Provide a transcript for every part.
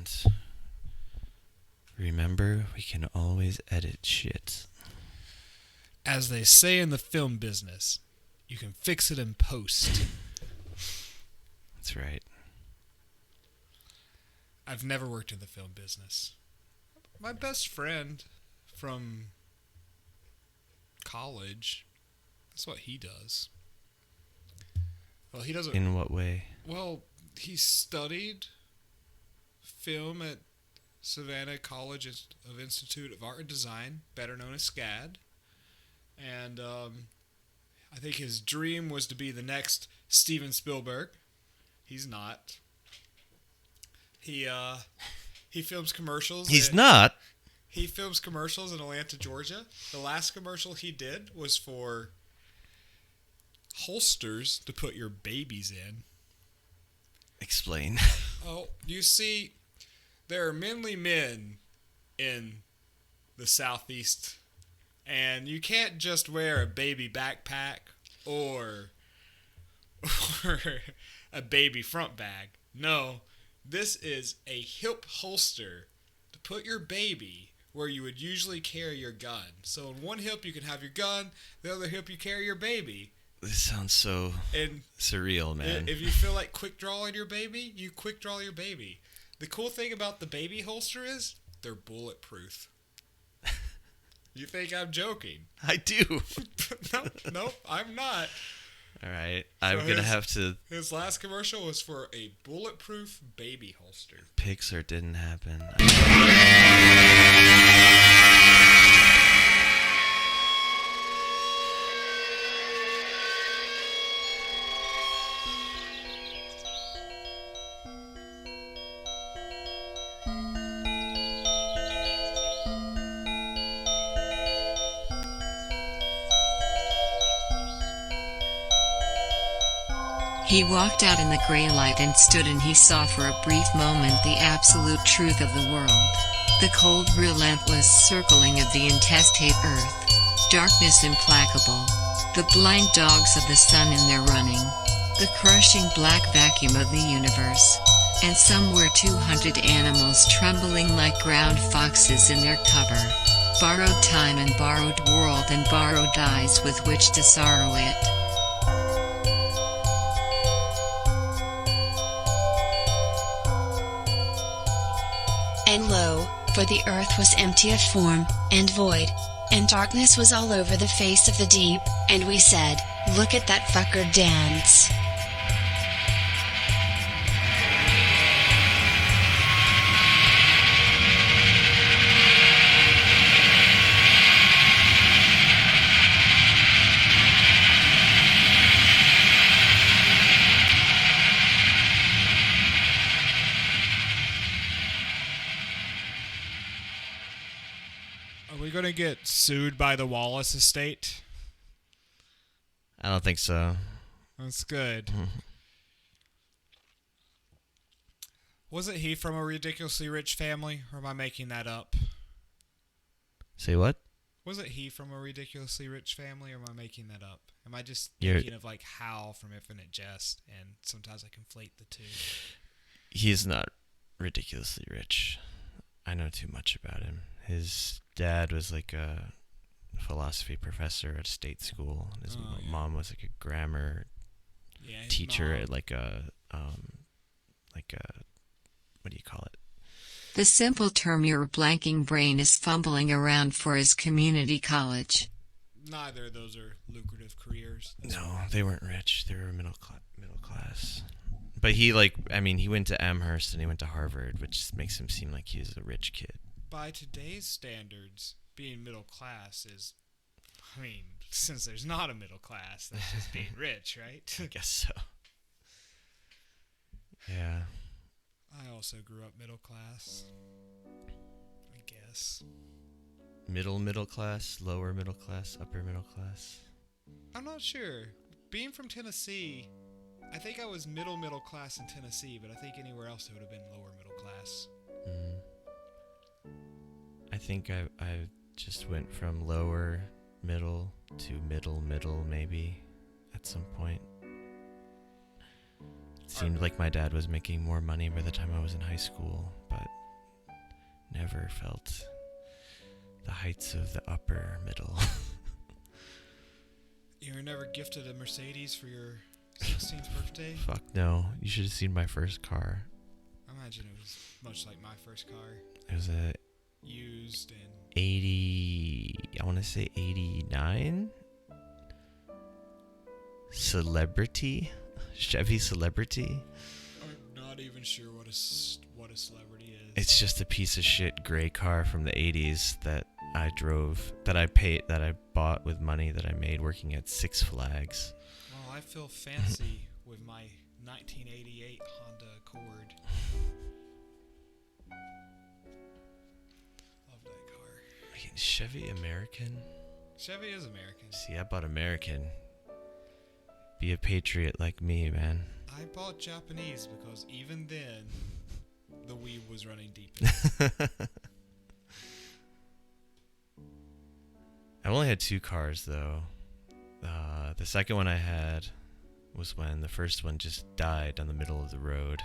And remember, we can always edit shit. As they say in the film business, you can fix it in post. That's right. I've never worked in the film business. My best friend from college, that's what he does. Well, he doesn't... In what way? Well, he studied film at Savannah College of Institute of Art and Design, better known as SCAD. And I think his dream was to be the next Steven Spielberg. He's not. He films commercials. He's not? He films commercials in Atlanta, Georgia. The last commercial he did was for holsters to put your babies in. Explain. Oh, you see, there are manly men in the Southeast, and you can't just wear a baby backpack or a baby front bag. No, this is a hip holster to put your baby where you would usually carry your gun. So in one hip you can have your gun, the other hip you carry your baby. This sounds so surreal, man. If you feel like quick drawing your baby, you quick draw your baby. The cool thing about the baby holster is they're bulletproof. You think I'm joking? I do. Nope, I'm not. All right. I'm going to have to... His last commercial was for a bulletproof baby holster. Pixar didn't happen. He walked out in the gray light and stood, and he saw for a brief moment the absolute truth of the world. The cold, relentless circling of the intestate earth. Darkness implacable. The blind dogs of the sun in their running. The crushing black vacuum of the universe. And somewhere 200 animals trembling like ground foxes in their cover. Borrowed time and borrowed world and borrowed eyes with which to sorrow it. And lo, for the earth was empty of form, and void, and darkness was all over the face of the deep, and we said, look at that fucker dance. Are we going to get sued by the Wallace estate? I don't think so. That's good. Wasn't he from a ridiculously rich family, or am I making that up? Say what? Wasn't he from a ridiculously rich family, or am I making that up? Am I just You're- thinking of like Hal from Infinite Jest, and sometimes I conflate the two? He's not ridiculously rich. I know too much about him. His dad was like a philosophy professor at a state school. His yeah. mom was like a grammar Yeah, his teacher mom- at like a what do you call it? The simple term your blanking brain is fumbling around for is community college. Neither of those are lucrative careers. No, they weren't rich. They were middle class. But he he went to Amherst and he went to Harvard, which makes him seem like he was a rich kid. By today's standards, being middle class is, since there's not a middle class, that's just being rich, right? I guess so. Yeah. I also grew up middle class, I guess. Middle class, lower middle class, upper middle class. I'm not sure. Being from Tennessee, I think I was middle class in Tennessee, but I think anywhere else it would have been lower middle class. I think I just went from lower middle to middle maybe at some point. It seemed like my dad was making more money by the time I was in high school, but never felt the heights of the upper middle. You were never gifted a Mercedes for your 16th birthday? Fuck no. You should have seen my first car. I imagine it was much like my first car. It was a Used and 80, I want to say 89? Celebrity? Chevy Celebrity? I'm not even sure what a celebrity is. It's just a piece of shit gray car from the 80s that I drove, that I bought with money that I made working at Six Flags. Well, I feel fancy with my 1988 Honda Accord. Love that car. Chevy American? Chevy is American. See, I bought American. Be a patriot like me, man. I bought Japanese because even then, the weed was running deep. I only had 2 cars, though. The second one I had was when the first one just died on the middle of the road,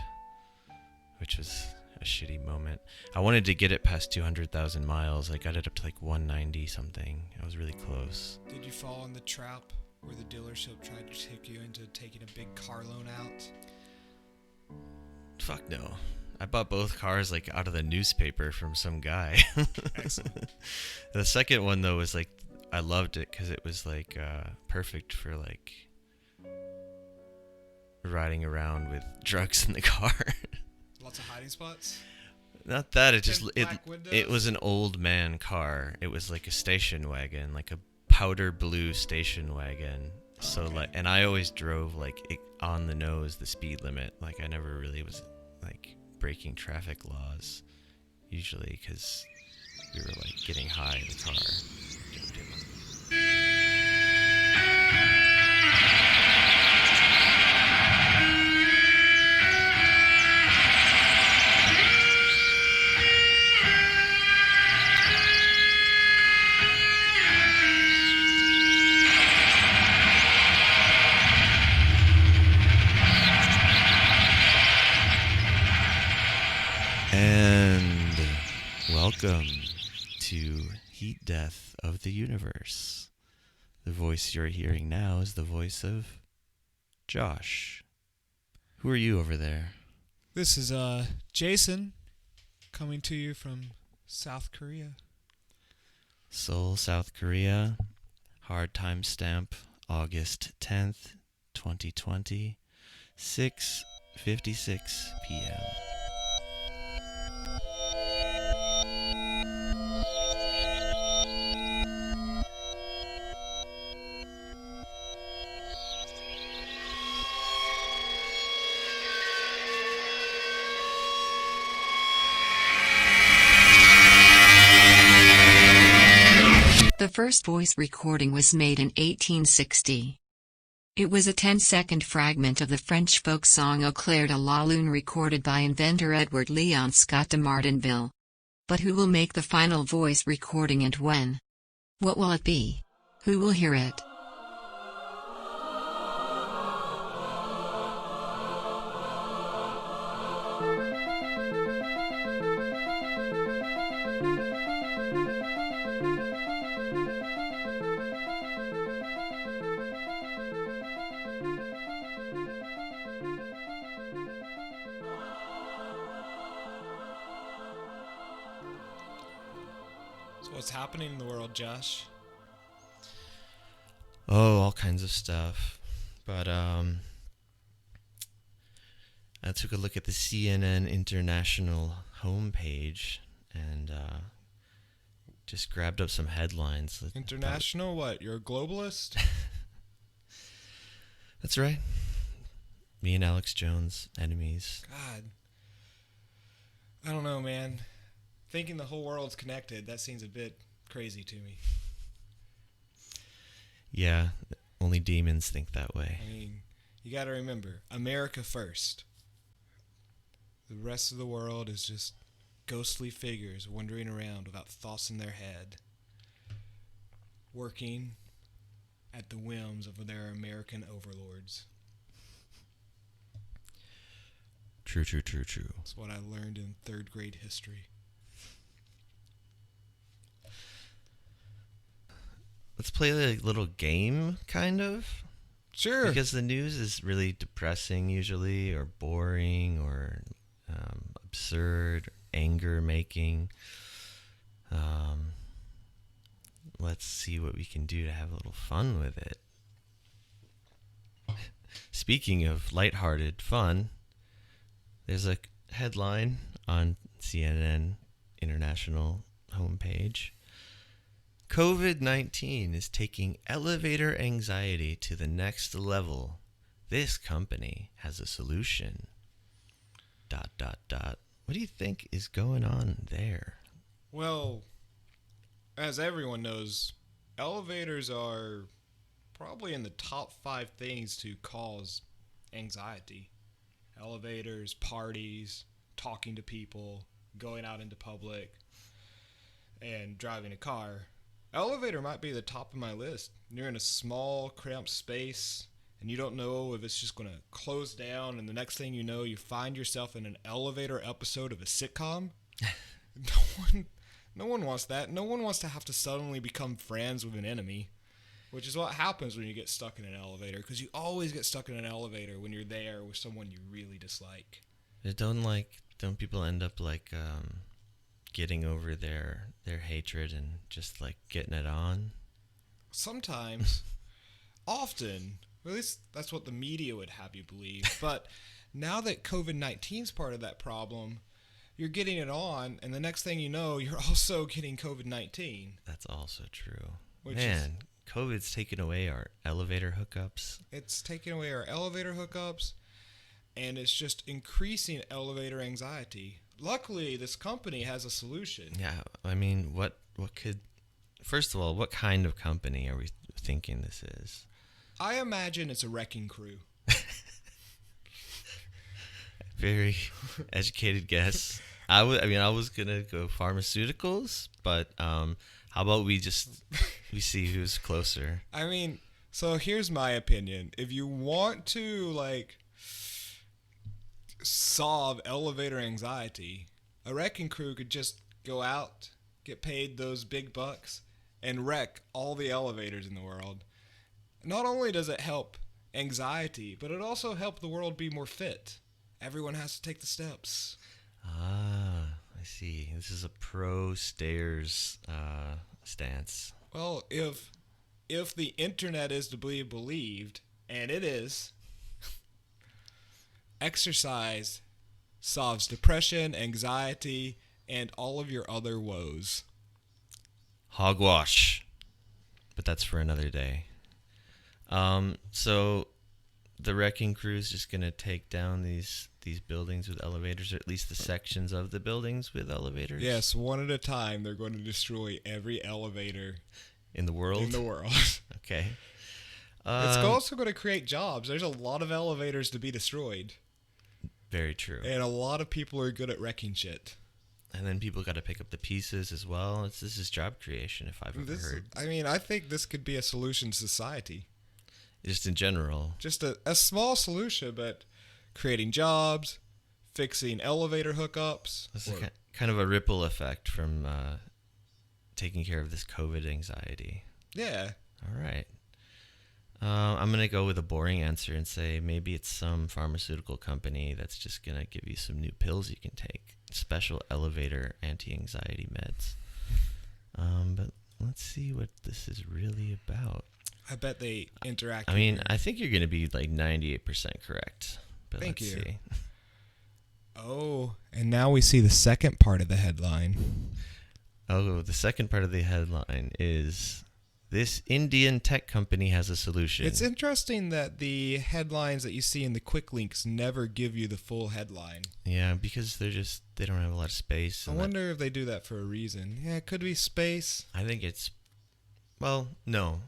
which was a shitty moment. I wanted to get it past 200,000 miles. I got it up to like 190 something. I was really close. Did you fall in the trap where the dealership tried to trick you into taking a big car loan out? Fuck no. I bought both cars like out of the newspaper from some guy. Excellent. The second one though was like, I loved it because it was like perfect for like riding around with drugs in the car. Lots of hiding spots? Not that, it just And it black windows? it was an old man car. It was like a station wagon, like a powder blue station wagon. So Okay. like, and I always drove like on the nose, the speed limit. Like I never really was like breaking traffic laws, usually because we were like getting high in the car. And welcome to Heat Death of the Universe. The voice you're hearing now is the voice of Josh. Who are you over there? This is Jason coming to you from South Korea. Seoul, South Korea. Hard time stamp, August 10th, 2020, 6:56 p.m. The first voice recording was made in 1860. It was a 10-second fragment of the French folk song Au clair de la lune recorded by inventor Edward Leon Scott de Martinville. But who will make the final voice recording and when? What will it be? Who will hear it? So what's happening in the world, Josh? Oh, all kinds of stuff. But I took a look at the CNN International homepage and just grabbed up some headlines. International? What? You're a globalist? That's right. Me and Alex Jones, enemies. God. I don't know, man. Thinking the whole world's connected, that seems a bit crazy to me. Yeah, only demons think that way. I mean, you gotta remember, America first. The rest of the world is just ghostly figures wandering around without thoughts in their head, working at the whims of their American overlords. True, true, true, true. That's what I learned in 3rd grade history. Let's play a little game, kind of. Sure. Because the news is really depressing usually, or boring, or absurd, anger-making. Let's see what we can do to have a little fun with it. Speaking of lighthearted fun, there's a headline on CNN International homepage. COVID-19 is taking elevator anxiety to the next level. This company has a solution. ... What do you think is going on there? Well, as everyone knows, elevators are probably in the top 5 things to cause anxiety. Elevators, parties, talking to people, going out into public, and driving a car. Elevator might be the top of my list. You're in a small, cramped space, and you don't know if it's just going to close down, and the next thing you know, you find yourself in an elevator episode of a sitcom. No one wants that. No one wants to have to suddenly become friends with an enemy, which is what happens when you get stuck in an elevator, because you always get stuck in an elevator when you're there with someone you really dislike. Don't people end up getting over their hatred and just getting it on? Sometimes. Often. At least that's what the media would have you believe. But now that COVID-19 is part of that problem, you're getting it on, and the next thing you know, you're also getting COVID-19. That's also true. Which Man, COVID's taken away our elevator hookups. It's taking away our elevator hookups, and it's just increasing elevator anxiety. Luckily, this company has a solution. Yeah, I mean, first of all, what kind of company are we thinking this is? I imagine it's a wrecking crew. Very educated guess. I was gonna go pharmaceuticals, but how about we see who's closer? I mean, so here's my opinion. If you want to solve elevator anxiety, a wrecking crew could just go out, get paid those big bucks, and wreck all the elevators in the world. Not only does it help anxiety, but it also helps the world be more fit. Everyone has to take the steps. Ah, I see. This is a pro stairs stance. Well, if the internet is to be believed, and it is, exercise solves depression, anxiety, and all of your other woes. Hogwash. But that's for another day. So the wrecking crew is just going to take down these buildings with elevators, or at least the sections of the buildings with elevators? Yes, one at a time. They're going to destroy every elevator in the world? In the world. Okay. It's also going to create jobs. There's a lot of elevators to be destroyed. Very true. And a lot of people are good at wrecking shit. And then people got to pick up the pieces as well. This is job creation, if I've ever heard. I mean, I think this could be a solution to society. Just in general. Just a small solution, but creating jobs, fixing elevator hookups. It's kind of a ripple effect from taking care of this COVID anxiety. Yeah. All right. I'm going to go with a boring answer and say maybe it's some pharmaceutical company that's just going to give you some new pills you can take. Special elevator anti-anxiety meds. But let's see what this is really about. I bet they interact. I mean, I think you're going to be 98% correct. But Thank let's you. See. Oh, and now we see the second part of the headline. Oh, the second part of the headline is, this Indian tech company has a solution. It's interesting that the headlines that you see in the quick links never give you the full headline. Yeah, because they don't have a lot of space. I wonder if they do that for a reason. Yeah, it could be space. I think no.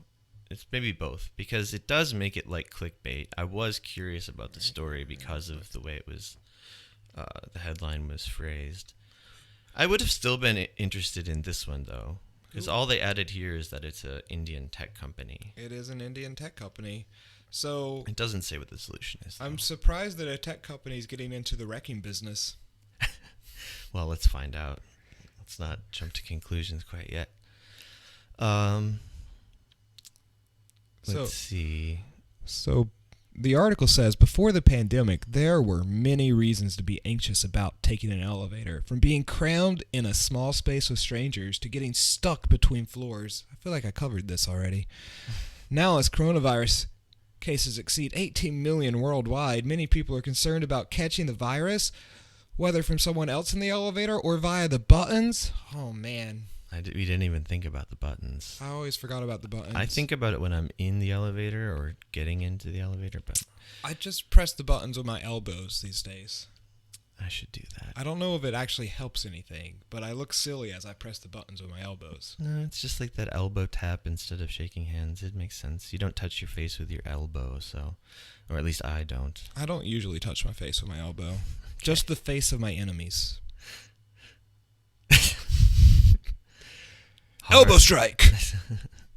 It's maybe both, because it does make it like clickbait. I was curious about the story because of the way it was, the headline was phrased. I would have still been interested in this one, though, because all they added here is that it's an Indian tech company. It is an Indian tech company. So It doesn't say what the solution is, though. I'm surprised that a tech company is getting into the wrecking business. Well, let's find out. Let's not jump to conclusions quite yet. Let's see. So the article says, before the pandemic, there were many reasons to be anxious about taking an elevator, from being crammed in a small space with strangers to getting stuck between floors. I feel like I covered this already. Now, as coronavirus cases exceed 18 million worldwide, many people are concerned about catching the virus, whether from someone else in the elevator or via the buttons. Oh, man. We didn't even think about the buttons. I always forgot about the buttons. I think about it when I'm in the elevator or getting into the elevator, but I just press the buttons with my elbows these days. I should do that. I don't know if it actually helps anything, but I look silly as I press the buttons with my elbows. No, it's just like that elbow tap instead of shaking hands. It makes sense. You don't touch your face with your elbow, so, or at least I don't. I don't usually touch my face with my elbow. Just the face of my enemies. Elbow strike!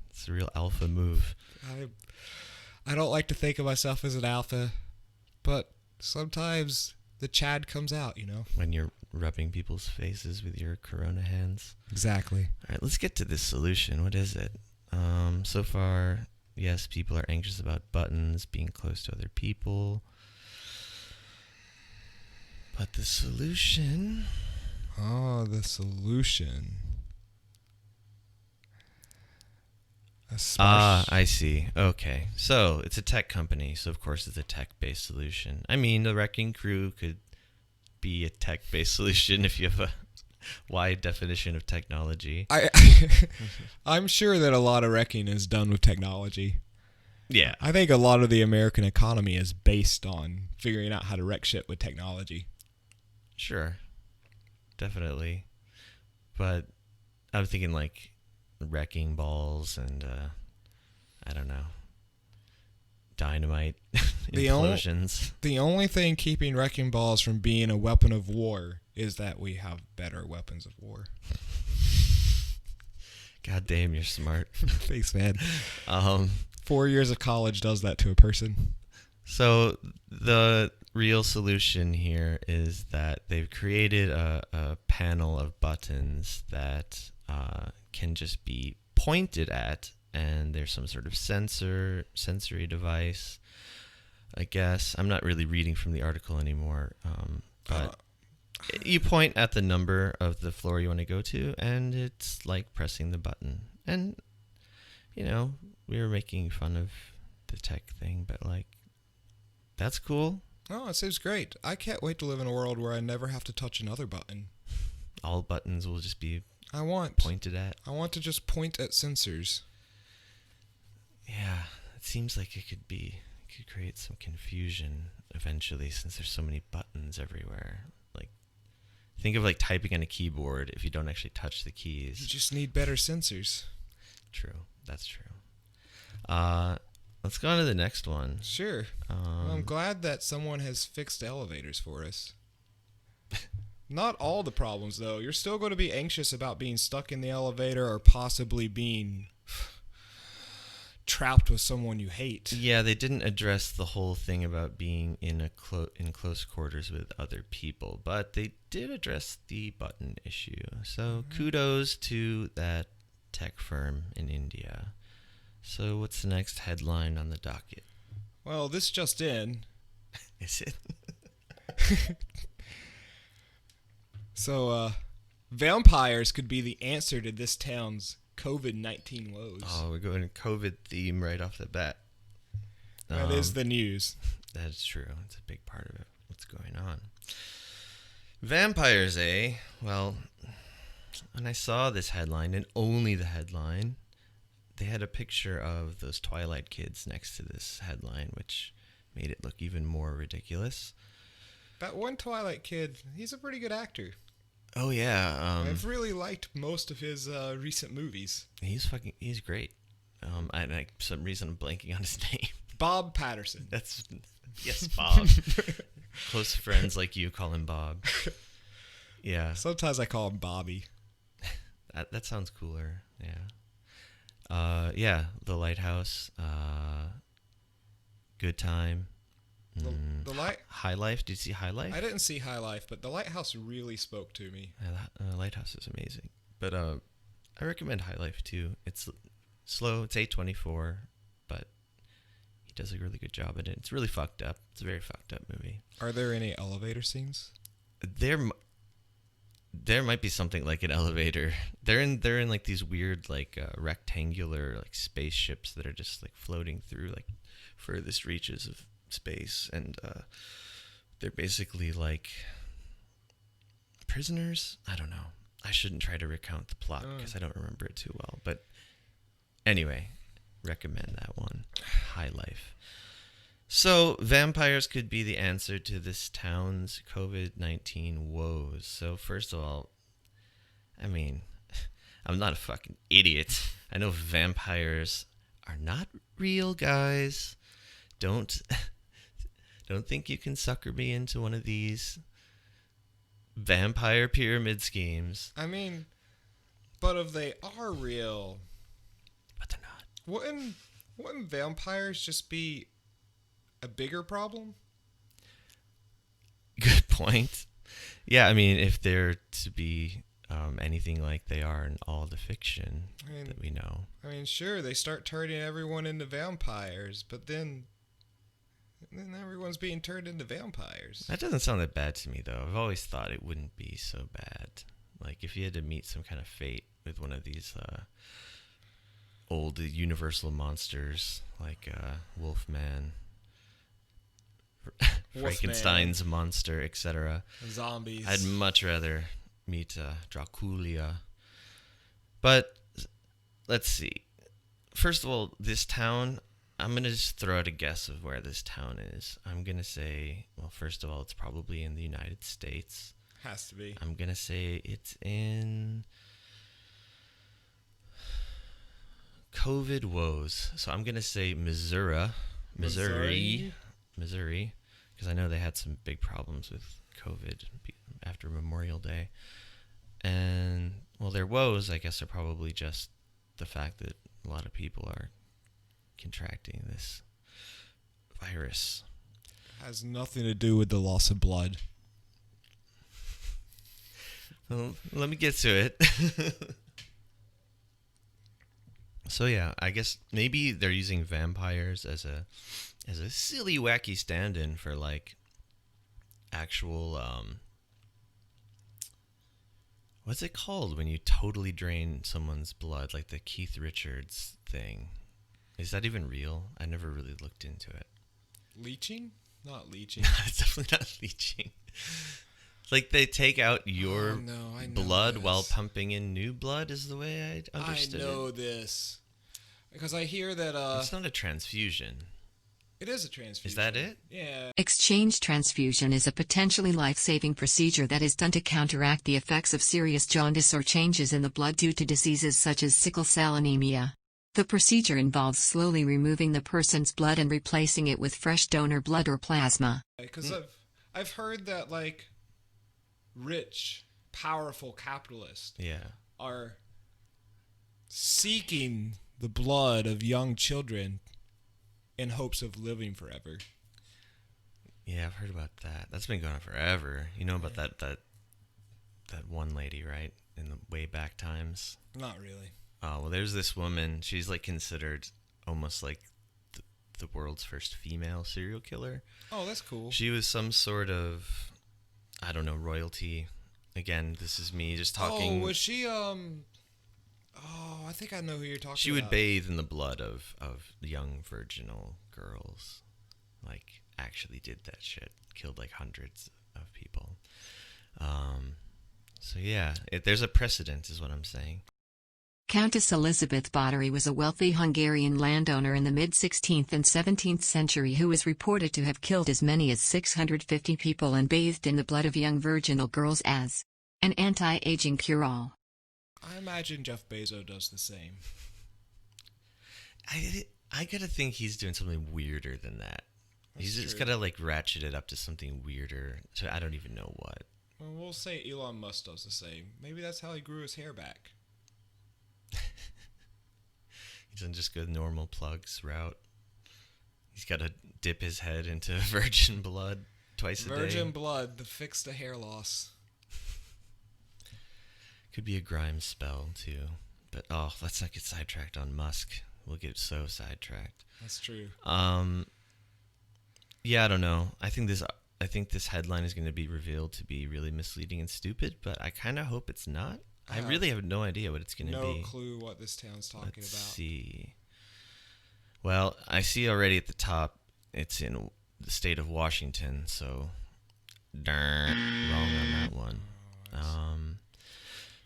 It's a real alpha move. I don't like to think of myself as an alpha, but sometimes the Chad comes out, you know? When you're rubbing people's faces with your corona hands. Exactly. All right, let's get to this solution. What is it? So far, yes, people are anxious about buttons, being close to other people. But the solution... Oh, the solution. I see. Okay. So, it's a tech company, so of course it's a tech-based solution. I mean, the Wrecking Crew could be a tech-based solution if you have a wide definition of technology. I'm sure that a lot of wrecking is done with technology. Yeah. I think a lot of the American economy is based on figuring out how to wreck shit with technology. Sure. Definitely. But I'm thinking like wrecking balls and I don't know, dynamite implosions. The only thing keeping wrecking balls from being a weapon of war is that we have better weapons of war. God damn, you're smart. Thanks, man. 4 years of college does that to a person. So the real solution here is that they've created a panel of buttons that can just be pointed at, and there's some sort of sensory device, I guess. I'm not really reading from the article anymore, but you point at the number of the floor you want to go to, and it's like pressing the button. And, you know, we were making fun of the tech thing, but, like, that's cool. Oh, it seems great. I can't wait to live in a world where I never have to touch another button. All buttons will just be pointed at. I want to just point at sensors. Yeah, it seems like it could create some confusion eventually, since there's so many buttons everywhere. Like, think of like typing on a keyboard if you don't actually touch the keys. You just need better sensors. True, that's true. Let's go on to the next one. Sure. Well, I'm glad that someone has fixed elevators for us. Not all the problems, though. You're still going to be anxious about being stuck in the elevator or possibly being trapped with someone you hate. Yeah, they didn't address the whole thing about being in in close quarters with other people, but they did address the button issue. So kudos to that tech firm in India. So what's the next headline on the docket? Well, this just in. Is it? So, vampires could be the answer to this town's COVID-19 woes. Oh, we're going COVID theme right off the bat. That is the news. That is true. It's a big part of it. What's going on? Vampires, eh? Well, when I saw this headline, and only the headline, they had a picture of those Twilight kids next to this headline, which made it look even more ridiculous. That one Twilight kid, he's a pretty good actor. Oh, yeah. I've really liked most of his recent movies. He's great. For some reason I'm blanking on his name. Bob Patterson. Yes, Bob. Close friends like you call him Bob. Yeah. Sometimes I call him Bobby. That sounds cooler. Yeah. Yeah, The Lighthouse. Good Time. The light. High Life. Did you see High Life? I didn't see High Life, but The Lighthouse really spoke to me. Lighthouse is amazing. But I recommend High Life too. It's slow. It's 8:24, but he does a really good job at it. It's really fucked up. It's a very fucked up movie. Are there any elevator scenes? There might be something like an elevator. They're in like these weird like rectangular like spaceships that are just like floating through like furthest reaches of space, and they're basically like prisoners. I don't know. I shouldn't try to recount the plot because I don't remember it too well. But anyway, recommend that one. High Life. So vampires could be the answer to this town's COVID-19 woes. So first of all, I mean, I'm not a fucking idiot. I know vampires are not real, guys. Don't think you can sucker me into one of these vampire pyramid schemes. I mean, but if they are real, But they're not. wouldn't vampires just be a bigger problem? Good point. Yeah, I mean, if they're to be anything like they are in all the fiction that we know. I mean, sure, they start turning everyone into vampires, but then everyone's being turned into vampires. That doesn't sound that bad to me, though. I've always thought it wouldn't be so bad. Like, if you had to meet some kind of fate with one of these old universal monsters, like Wolfman, Frankenstein's monster, etc. Zombies. I'd much rather meet Dracula. But let's see. First of all, this town, I'm going to just throw out a guess of where this town is. I'm going to say, well, first of all, it's probably in the United States. Has to be. I'm going to say it's in COVID woes. So I'm going to say Missouri, because I know they had some big problems with COVID after Memorial Day. And, well, their woes, I guess, are probably just the fact that a lot of people are contracting this virus. Has nothing to do with the loss of blood. Well, let me get to it. So yeah, I guess maybe they're using vampires as a silly, wacky stand-in for like actual what's it called when you totally drain someone's blood, like the Keith Richards thing? Is that even real? I never really looked into it. Leeching? Not leeching. It's definitely not leeching. Like they take out your blood while pumping in new blood is the way I understood it. I know this. Because I hear that it's not a transfusion. It is a transfusion. Is that it? Yeah. Exchange transfusion is a potentially life-saving procedure that is done to counteract the effects of serious jaundice or changes in the blood due to diseases such as sickle cell anemia. The procedure involves slowly removing the person's blood and replacing it with fresh donor blood or plasma. Because I've heard that like rich, powerful capitalists are seeking the blood of young children in hopes of living forever. Yeah, I've heard about that. That's been going on forever. You know about that one lady, right? In the way back times? Not really. Oh, well, there's this woman. She's like considered almost like the world's first female serial killer. Oh, that's cool. She was some sort of, I don't know, royalty. Again, this is me just talking. Oh, was she, I think I know who you're talking about. She would bathe in the blood of young virginal girls. Like, actually did that shit. Killed like hundreds of people. So yeah, there's a precedent is what I'm saying. Countess Elizabeth Báthory was a wealthy Hungarian landowner in the mid-16th and 17th century who was reported to have killed as many as 650 people and bathed in the blood of young virginal girls as an anti-aging cure-all. I imagine Jeff Bezos does the same. I gotta think he's doing something weirder than that. He's just gotta like ratchet it up to something weirder. So I don't even know what. Well, we'll say Elon Musk does the same. Maybe that's how he grew his hair back. He doesn't just go the normal plugs route. He's got to dip his head into virgin blood twice a day. Virgin blood to fix the hair loss. Could be a Grimes spell, too. But, let's not get sidetracked on Musk. We'll get so sidetracked. That's true. Yeah, I don't know. I think this headline is going to be revealed to be really misleading and stupid, but I kind of hope it's not. I really have no idea what it's going to be. No clue what this town's talking Let's about. see. Well, I see already at the top, it's in the state of Washington, so darn, wrong on that one.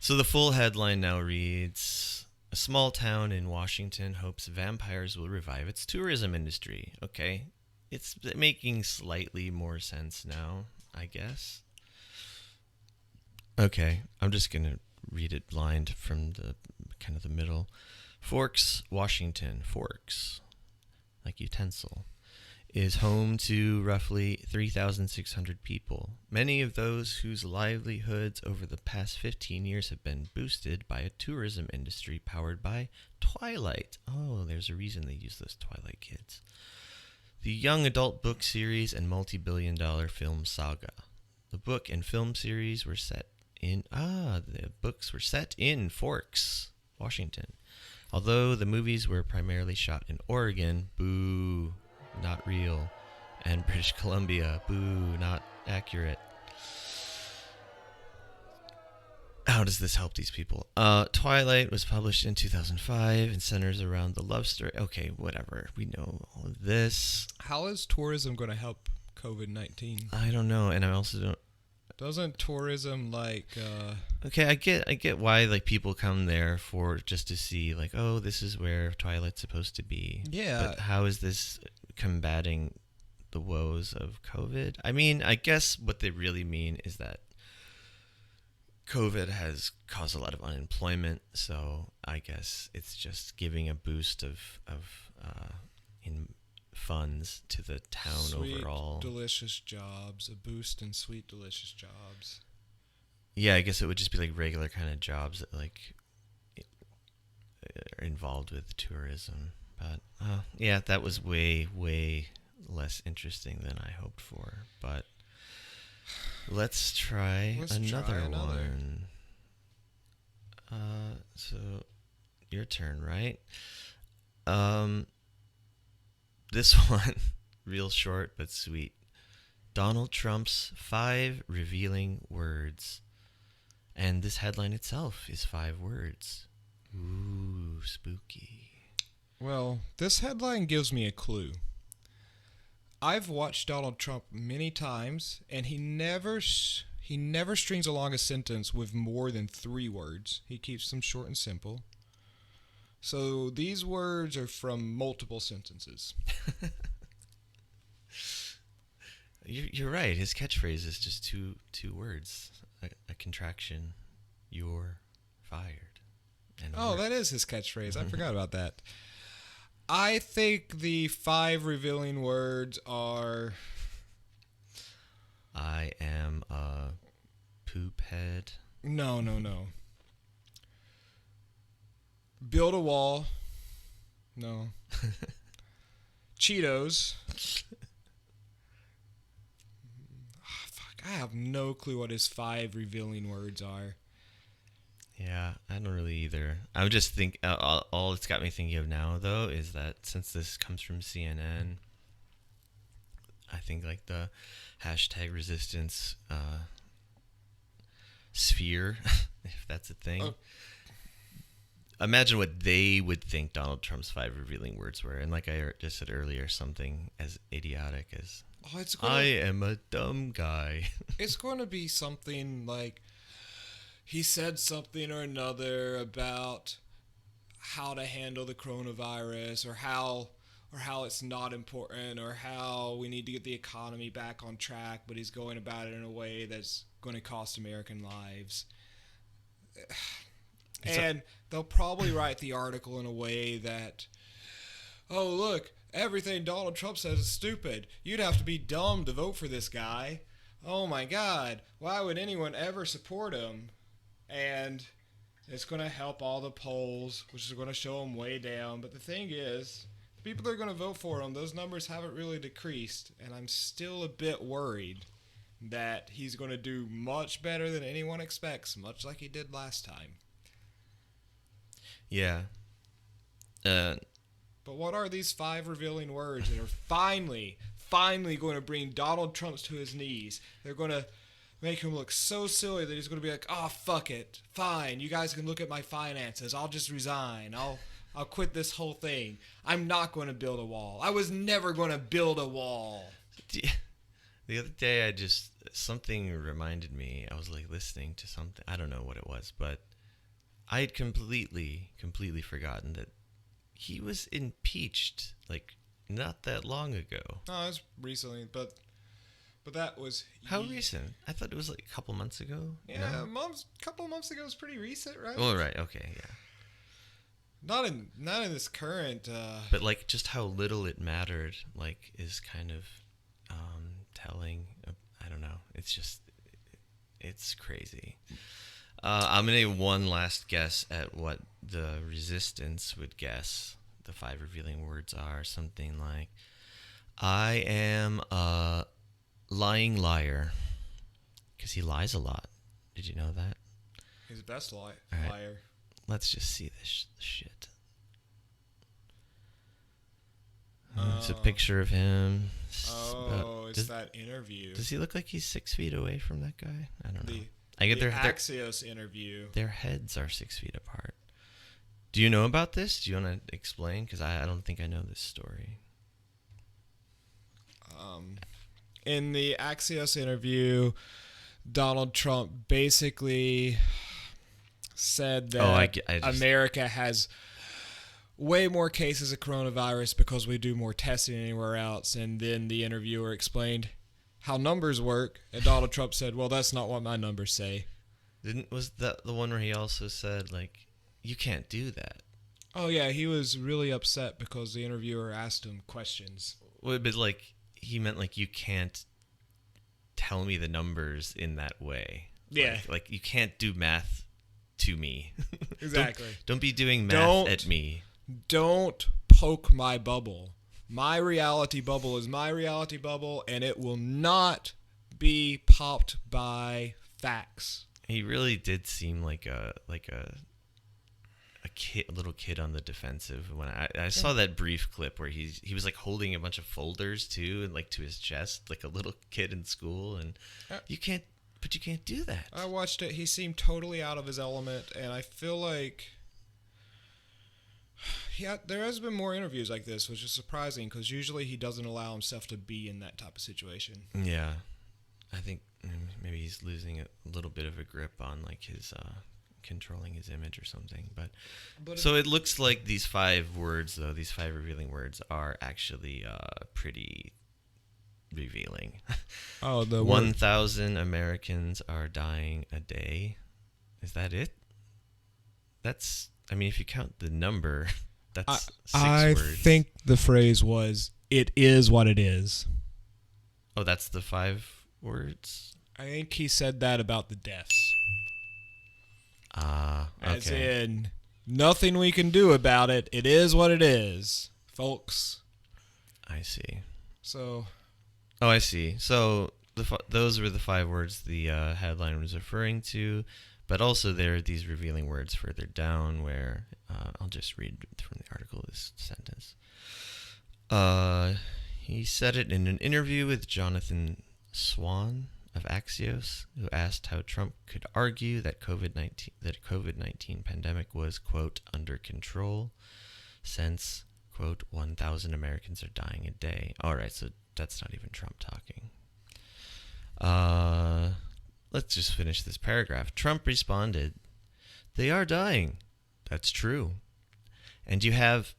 So the full headline now reads, a small town in Washington hopes vampires will revive its tourism industry. Okay, it's making slightly more sense now, I guess. Okay, I'm just going to read it blind from the kind of the middle. Forks, Washington, Forks, like utensil, is home to roughly 3,600 people, many of those whose livelihoods over the past 15 years have been boosted by a tourism industry powered by Twilight. Oh, there's a reason they use those Twilight kids. The young adult book series and multi-billion-dollar film saga. The book and film series were set in the books were set in Forks, Washington. Although the movies were primarily shot in Oregon, boo, not real, and British Columbia, boo, not accurate. How does this help these people? Twilight was published in 2005 and centers around the love story. Okay, whatever. We know all of this. How is tourism going to help COVID-19? I don't know, and I also don't. Doesn't tourism Okay, I get why like people come there for just to see like, oh, this is where Twilight's supposed to be. Yeah. But how is this combating the woes of COVID? I mean, I guess what they really mean is that COVID has caused a lot of unemployment, so I guess it's just giving a boost of in funds to the town sweet, overall. Delicious jobs, a boost in sweet, delicious jobs. Yeah, I guess it would just be like regular kind of jobs that like are involved with tourism. But yeah, that was way, way less interesting than I hoped for. But let's try another one. So your turn, right? This one, real short but sweet. Donald Trump's 5 revealing words. And this headline itself is 5 words. Ooh, spooky. Well, this headline gives me a clue. I've watched Donald Trump many times, and he never strings along a sentence with more than 3 words. He keeps them short and simple. So these words are from multiple sentences. You're right. His catchphrase is just two words. A contraction. You're fired. And that is his catchphrase. I forgot about that. I think the 5 revealing words are... I am a poop head. No. Build a wall. No. Cheetos. Fuck, I have no clue what his 5 revealing words are. Yeah, I don't really either. I would just think all it's got me thinking of now though is that since this comes from CNN, I think like the hashtag resistance sphere, if that's a thing. Oh. Imagine what they would think Donald Trump's 5 revealing words were, and like I just said earlier, something as idiotic as I am a dumb guy. It's going to be something like he said something or another about how to handle the coronavirus, or how it's not important, or how we need to get the economy back on track, but he's going about it in a way that's going to cost American lives. And they'll probably write the article in a way that, oh, look, everything Donald Trump says is stupid. You'd have to be dumb to vote for this guy. Oh, my God. Why would anyone ever support him? And it's going to help all the polls, which is going to show him way down. But the thing is, People that are going to vote for him, those numbers haven't really decreased, and I'm still a bit worried that he's going to do much better than anyone expects, much like he did last time. Yeah. But what are these 5 revealing words that are finally going to bring Donald Trump to his knees? They're going to make him look so silly that he's going to be like, oh, fuck it. Fine, you guys can look at my finances. I'll just resign. I'll quit this whole thing. I'm not going to build a wall. I was never going to build a wall. The other day, something reminded me. I was like listening to something. I don't know what it was, but I had completely forgotten that he was impeached like not that long ago. No, it was recently, but that was... How recent? I thought it was like a couple months ago. Yeah, couple of months ago was pretty recent, right? Oh, right. Okay, yeah. Not in this current... But like just how little it mattered, like, is kind of telling. I don't know. It's crazy. I'm going to one last guess at what the resistance would guess the 5 revealing words are. Something like, I am a lying liar. Because he lies a lot. Did you know that? He's the best liar. Right. Let's just see this shit. It's a picture of him. It's that interview. Does he look like he's 6 feet away from that guy? I don't know. I The get their Axios interview. Their heads are 6 feet apart. Do you know about this? Do you want to explain? Because I don't think I know this story. In the Axios interview, Donald Trump basically said that America has way more cases of coronavirus because we do more testing than anywhere else. And then the interviewer explained how numbers work, and Donald Trump said, well, that's not what my numbers say. Was that the one where he also said, like, you can't do that? Oh, yeah, he was really upset because the interviewer asked him questions. Well, but, like, he meant, like, you can't tell me the numbers in that way. Yeah. Like you can't do math to me. Exactly. Don't be doing math at me. Don't poke my bubble. My reality bubble is my reality bubble, and it will not be popped by facts. He really did seem like a little kid on the defensive when I saw that brief clip where he was like holding a bunch of folders too, and like to his chest, like a little kid in school, and you can't do that. I watched it. He seemed totally out of his element, and I feel like there has been more interviews like this, which is surprising because usually he doesn't allow himself to be in that type of situation. Yeah, I think maybe he's losing a little bit of a grip on like his controlling his image or something. But so it looks like these 5 words, though, these 5 revealing words are actually pretty revealing. Oh, the 1,000 Americans are dying a day. Is that it? That's, I mean, if you count the number, that's 6 words. I think the phrase was, it is what it is. Oh, that's the 5 words? I think he said that about the deaths. Okay. As in, nothing we can do about it. It is what it is, folks. I see. So. Oh, I see. So those were the 5 words the headline was referring to, but also there are these revealing words further down where I'll just read from the article this sentence. He said it in an interview with Jonathan Swan of Axios, who asked how Trump could argue that COVID-19 pandemic was, quote, under control since, quote, 1,000 Americans are dying a day. All right, so that's not even Trump talking. Let's just finish this paragraph. Trump responded, "They are dying. That's true. And you have,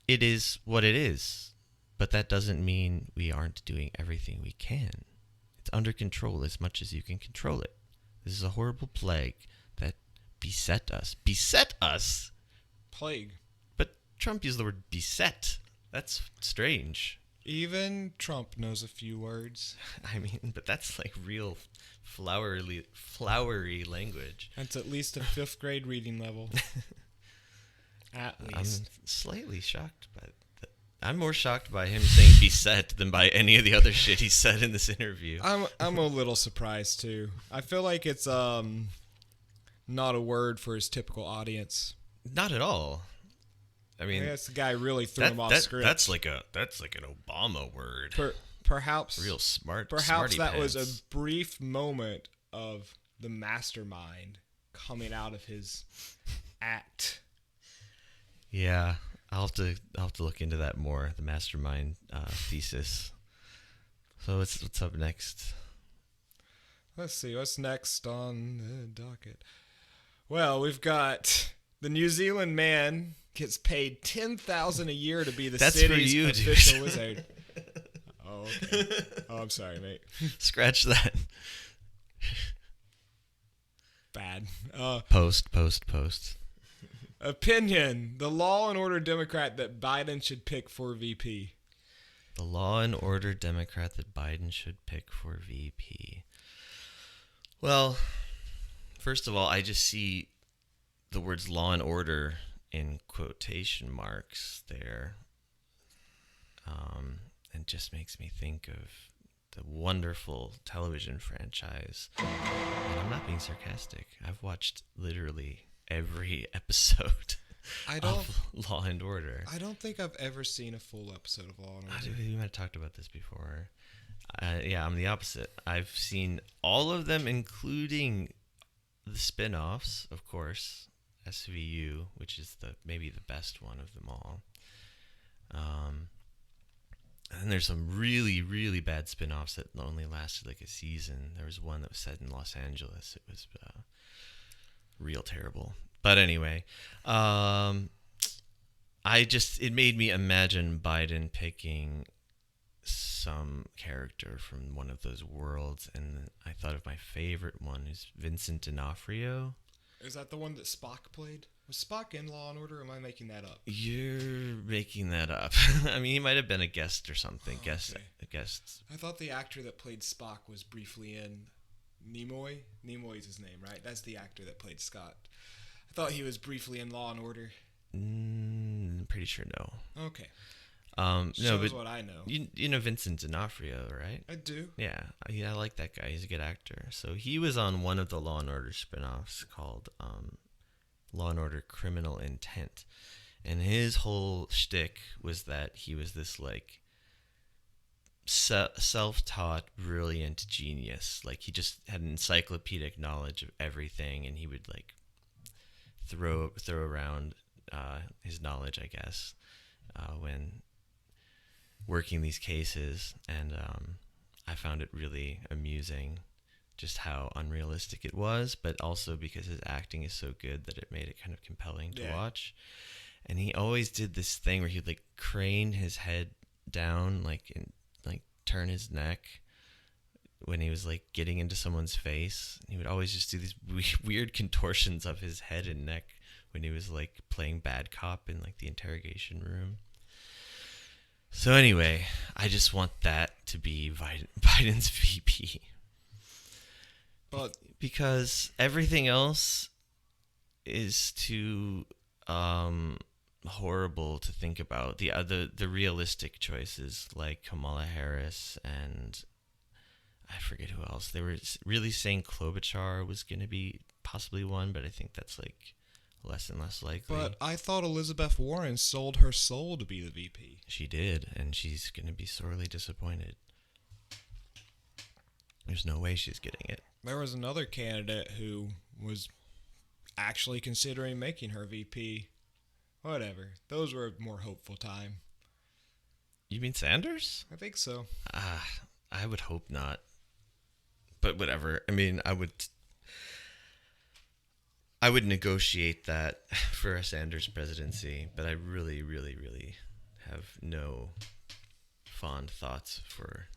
it is what it is. But that doesn't mean we aren't doing everything we can. It's under control as much as you can control it. This is a horrible plague that beset us." Beset us? Plague. But Trump used the word beset. That's strange. Even Trump knows a few words. I mean, but that's like real flowery language. That's at least a 5th grade reading level. At least. I'm slightly shocked by I'm more shocked by him saying beset than by any of the other shit he said in this interview. I'm a little surprised too. I feel like it's not a word for his typical audience. Not at all. I mean, That's the guy really threw him off script. That's like an Obama word. Perhaps Real smart. Perhaps that was pants. a brief moment of the mastermind coming out of his act. Yeah, I'll have to look into that more. The mastermind thesis. So what's up next? Let's see what's next on the docket. Well, we've got the New Zealand man gets paid $10,000 a year to be the That's city's for you, official dude. wizard. Oh, okay. Oh, I'm sorry, mate. Scratch that. Bad. Post. Opinion: the Law and Order Democrat that Biden should pick for VP. The Law and Order Democrat that Biden should pick for VP. Well, first of all, I just see the words law and order in quotation marks there. And just makes me think of the wonderful television franchise. And I'm not being sarcastic. I've watched literally every episode of Law and Order. I don't think I've ever seen a full episode of Law and Order. We might have talked about this before. Yeah, I'm the opposite. I've seen all of them, including the spin-offs, of course. SVU, which is maybe the best one of them all. And there's some really, really bad spin-offs that only lasted like a season. There was one that was set in Los Angeles. It was real terrible. But anyway, it made me imagine Biden picking some character from one of those worlds, and I thought of my favorite one is Vincent D'Onofrio. Is that the one that Spock played? Was Spock in Law and Order, or am I making that up? You're making that up. I mean, he might have been a guest or something. Okay. A guest. I thought the actor that played Spock was briefly in Nimoy. Nimoy's his name, right? That's the actor that played Scott. I thought he was briefly in Law and Order. Pretty sure no. Okay. No, Shows but what I know. you know Vincent D'Onofrio, right? I do. Yeah, I like that guy. He's a good actor. So he was on one of the Law and Order spinoffs called Law and Order Criminal Intent, and his whole shtick was that he was this like self-taught, brilliant genius. Like he just had an encyclopedic knowledge of everything, and he would like throw around his knowledge, I guess, when working these cases, and I found it really amusing just how unrealistic it was, but also because his acting is so good that it made it kind of compelling to watch. And he always did this thing where he'd like crane his head down, and turn his neck when he was like getting into someone's face. He would always just do these weird contortions of his head and neck when he was like playing bad cop in like the interrogation room. So anyway, I just want that to be Biden's VP. But Because everything else is too horrible to think about. The realistic choices like Kamala Harris and I forget who else. They were really saying Klobuchar was going to be possibly one, but I think that's like less and less likely. But I thought Elizabeth Warren sold her soul to be the VP. She did, and she's going to be sorely disappointed. There's no way she's getting it. There was another candidate who was actually considering making her VP. Whatever. Those were a more hopeful time. You mean Sanders? I think so. I would hope not. But whatever. I mean, I would negotiate that for a Sanders presidency, but I really, really, really have no fond thoughts for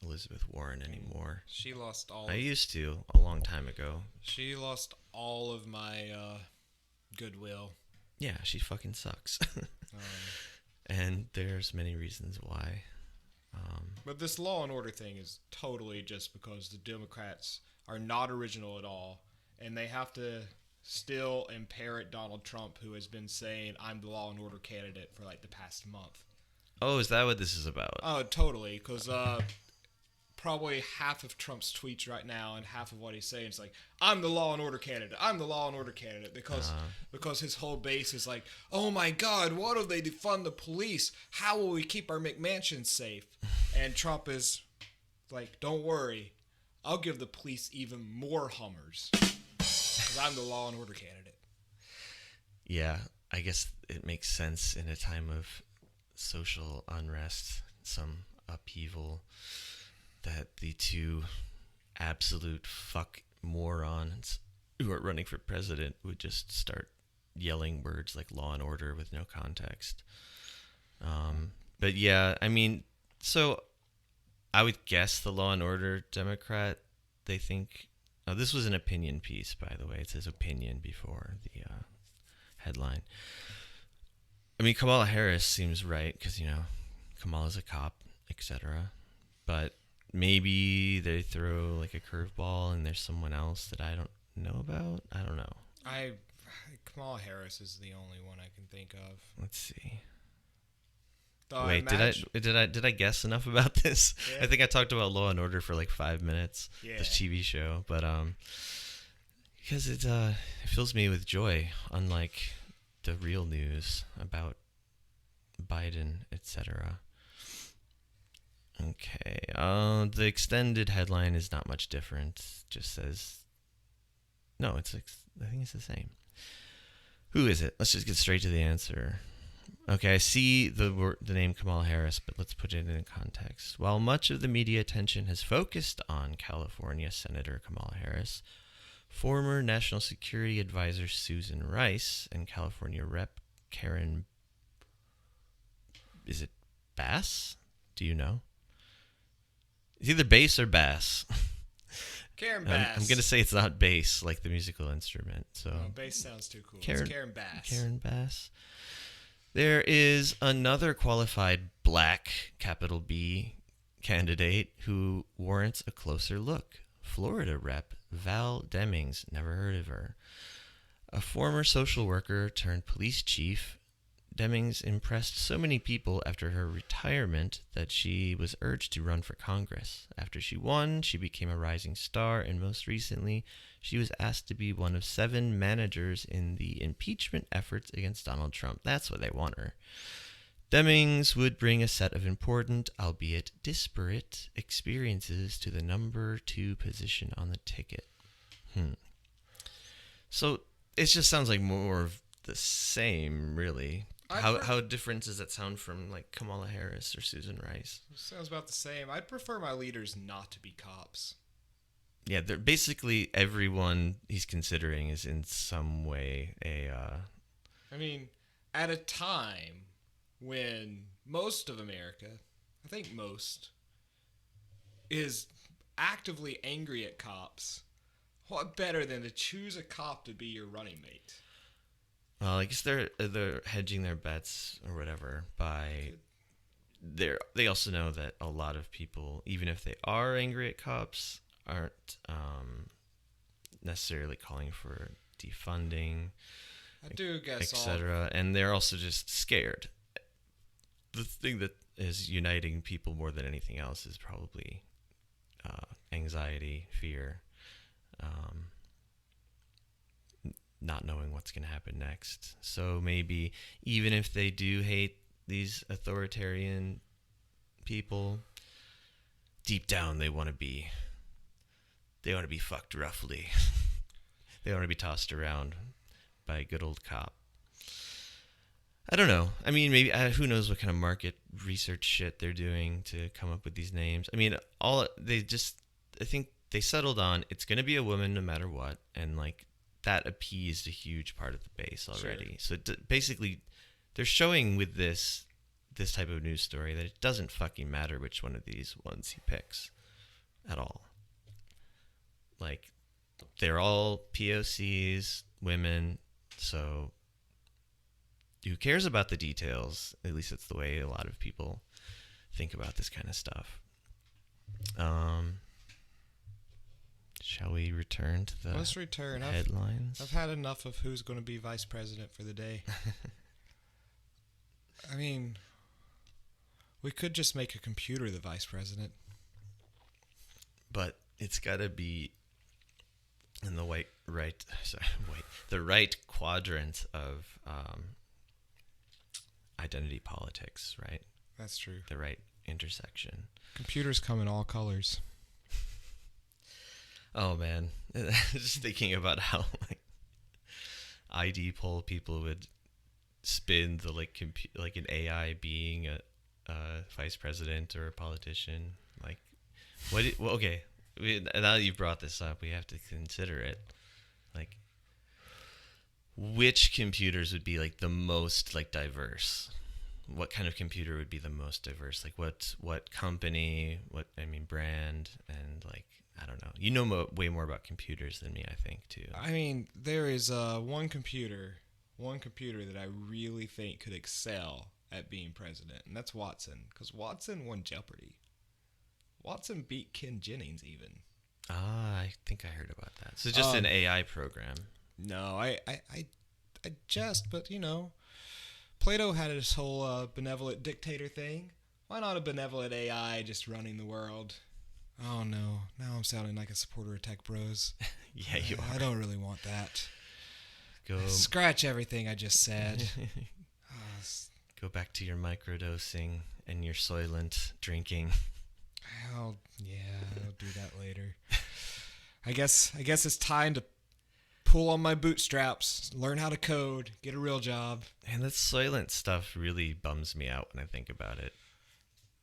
Elizabeth Warren anymore. She lost all. I used to a long time ago. She lost all of my goodwill. Yeah, she fucking sucks. And there's many reasons why. But this Law and Order thing is totally just because the Democrats are not original at all, and they have to still imparrot Donald Trump, who has been saying, I'm the Law and Order candidate for like the past month. Oh, is that what this is about? Oh, totally. Because probably half of Trump's tweets right now and half of what he's saying is like, I'm the law and order candidate. I'm the law and order candidate. Because his whole base is like, oh my God, what if they defund the police? How will we keep our McMansions safe? And Trump is like, don't worry. I'll give the police even more Hummers. Because I'm the law and order candidate. Yeah, I guess it makes sense in a time of social unrest, some upheaval, that the two absolute fuck morons who are running for president would just start yelling words like law and order with no context. But yeah, I mean, so I would guess the law and order Democrat, they think... Oh, this was an opinion piece, by the way. It says opinion before the headline. I mean, Kamala Harris seems right because, you know, Kamala's a cop, etc. But maybe they throw like a curveball and there's someone else that I don't know about. I don't know. Kamala Harris is the only one I can think of. Let's see. Though Wait, did I guess enough about this? Yeah. I think I talked about Law and Order for like 5 minutes. Yeah. This TV show, but because it fills me with joy, unlike the real news about Biden, etc. Okay. The extended headline is not much different. Just says, no, I think it's the same. Who is it? Let's just get straight to the answer. Okay, I see the name Kamala Harris, but let's put it in context. While much of the media attention has focused on California Senator Kamala Harris, former National Security Advisor Susan Rice and California Rep. Karen... Is it Bass? Do you know? It's either bass or bass. Karen Bass. I'm going to say it's not bass, like the musical instrument. So bass sounds too cool. Karen, It's Karen Bass. Karen Bass. There is another qualified black, capital B, candidate who warrants a closer look. Florida Rep. Val Demings, never heard of her. A former social worker turned police chief, Demings impressed so many people after her retirement that she was urged to run for Congress. After she won, she became a rising star, and most recently, she was asked to be one of 7 managers in the impeachment efforts against Donald Trump. That's what they want her. Demings would bring a set of important, albeit disparate, experiences to the number 2 position on the ticket. So it just sounds like more of the same, really. How different does that sound from like Kamala Harris or Susan Rice? Sounds about the same. I'd prefer my leaders not to be cops. Yeah, they're basically everyone he's considering is in some way I mean, at a time when most of America, I think most, is actively angry at cops, what better than to choose a cop to be your running mate? Well, I guess they're hedging their bets or whatever by they also know that a lot of people, even if they are angry at cops, aren't necessarily calling for defunding, I do guess etc. And they're also just scared. The thing that is uniting people more than anything else is probably anxiety, fear. Not knowing what's going to happen next. So maybe even if they do hate these authoritarian people, deep down they want to be fucked roughly. They want to be tossed around by a good old cop. I don't know. I mean, maybe who knows what kind of market research shit they're doing to come up with these names. I mean, I think they settled on it's going to be a woman no matter what, and like that appeased a huge part of the base already. Sure. So basically, they're showing with this type of news story that it doesn't fucking matter which one of these ones he picks at all. Like, they're all POCs, women, so who cares about the details? At least that's the way a lot of people think about this kind of stuff. Shall we return to the Let's return. headlines? I've had enough of who's going to be vice president for the day. I mean, We could just make a computer the vice president. But it's got to be in the the right quadrant of identity politics, right? That's true. The right intersection. Computers come in all colors. Oh man, just thinking about how like ID poll people would spin the like an AI being a vice president or a politician. Like, okay, now that you've brought this up, we have to consider it. Like, which computers would be like the most like diverse? What kind of computer would be the most diverse? Like, what company? Brand, and like, I don't know. You know way more about computers than me, I think, too. I mean, there is one computer that I really think could excel at being president, and that's Watson, because Watson won Jeopardy. Watson beat Ken Jennings even. I think I heard about that. So just an AI program. No, but you know, Plato had his whole benevolent dictator thing. Why not a benevolent AI just running the world? Oh no, now I'm sounding like a supporter of Tech Bros. Yeah, you are. I don't really want that. Go scratch everything I just said. Go back to your microdosing and your Soylent drinking. I'll do that later. I guess it's time to pull on my bootstraps, learn how to code, get a real job. And that Soylent stuff really bums me out when I think about it.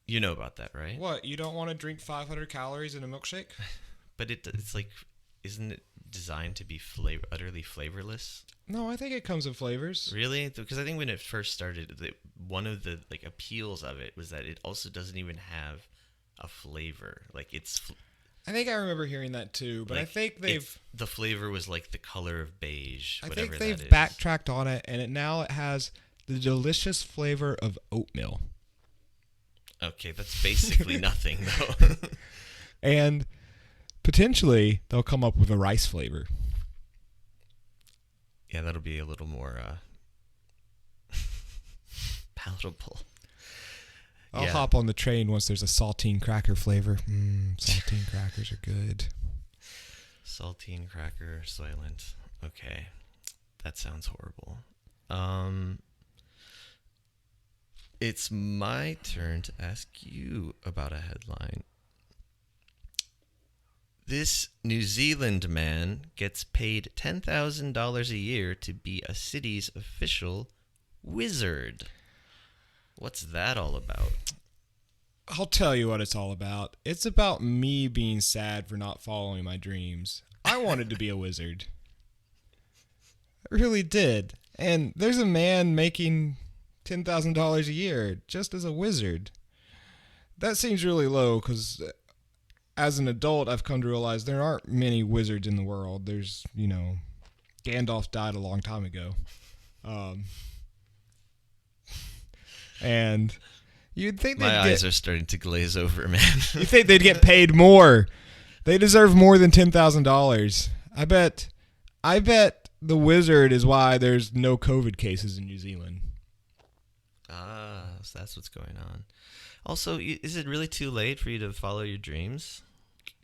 You know about that, right? What, you don't want to drink 500 calories in a milkshake? But it's like, isn't it designed to be utterly flavorless? No, I think it comes in flavors. Really? Because I think when it first started, one of the like appeals of it was that it also doesn't even have a flavor. Like I think I remember hearing that too, but like, I think the flavor was like the color of beige. I think they've backtracked on it, and now it has the delicious flavor of oatmeal. Okay, that's basically nothing though. And potentially they'll come up with a rice flavor. Yeah, that'll be a little more palatable. I'll hop on the train once there's a saltine cracker flavor. Saltine crackers are good. Saltine cracker, Soylent. Okay, that sounds horrible. It's my turn to ask you about a headline. This New Zealand man gets paid $10,000 a year to be a city's official wizard. What's that all about? I'll tell you what it's all about. It's about me being sad for not following my dreams. I wanted to be a wizard. I really did. And there's a man making $10,000 a year just as a wizard. That seems really low because as an adult, I've come to realize there aren't many wizards in the world. There's, Gandalf died a long time ago. And you'd think my eyes are starting to glaze over, man. You'd think they'd get paid more. They deserve more than $10,000. I bet the wizard is why there's no COVID cases in New Zealand. Ah, so that's what's going on. Also, is it really too late for you to follow your dreams?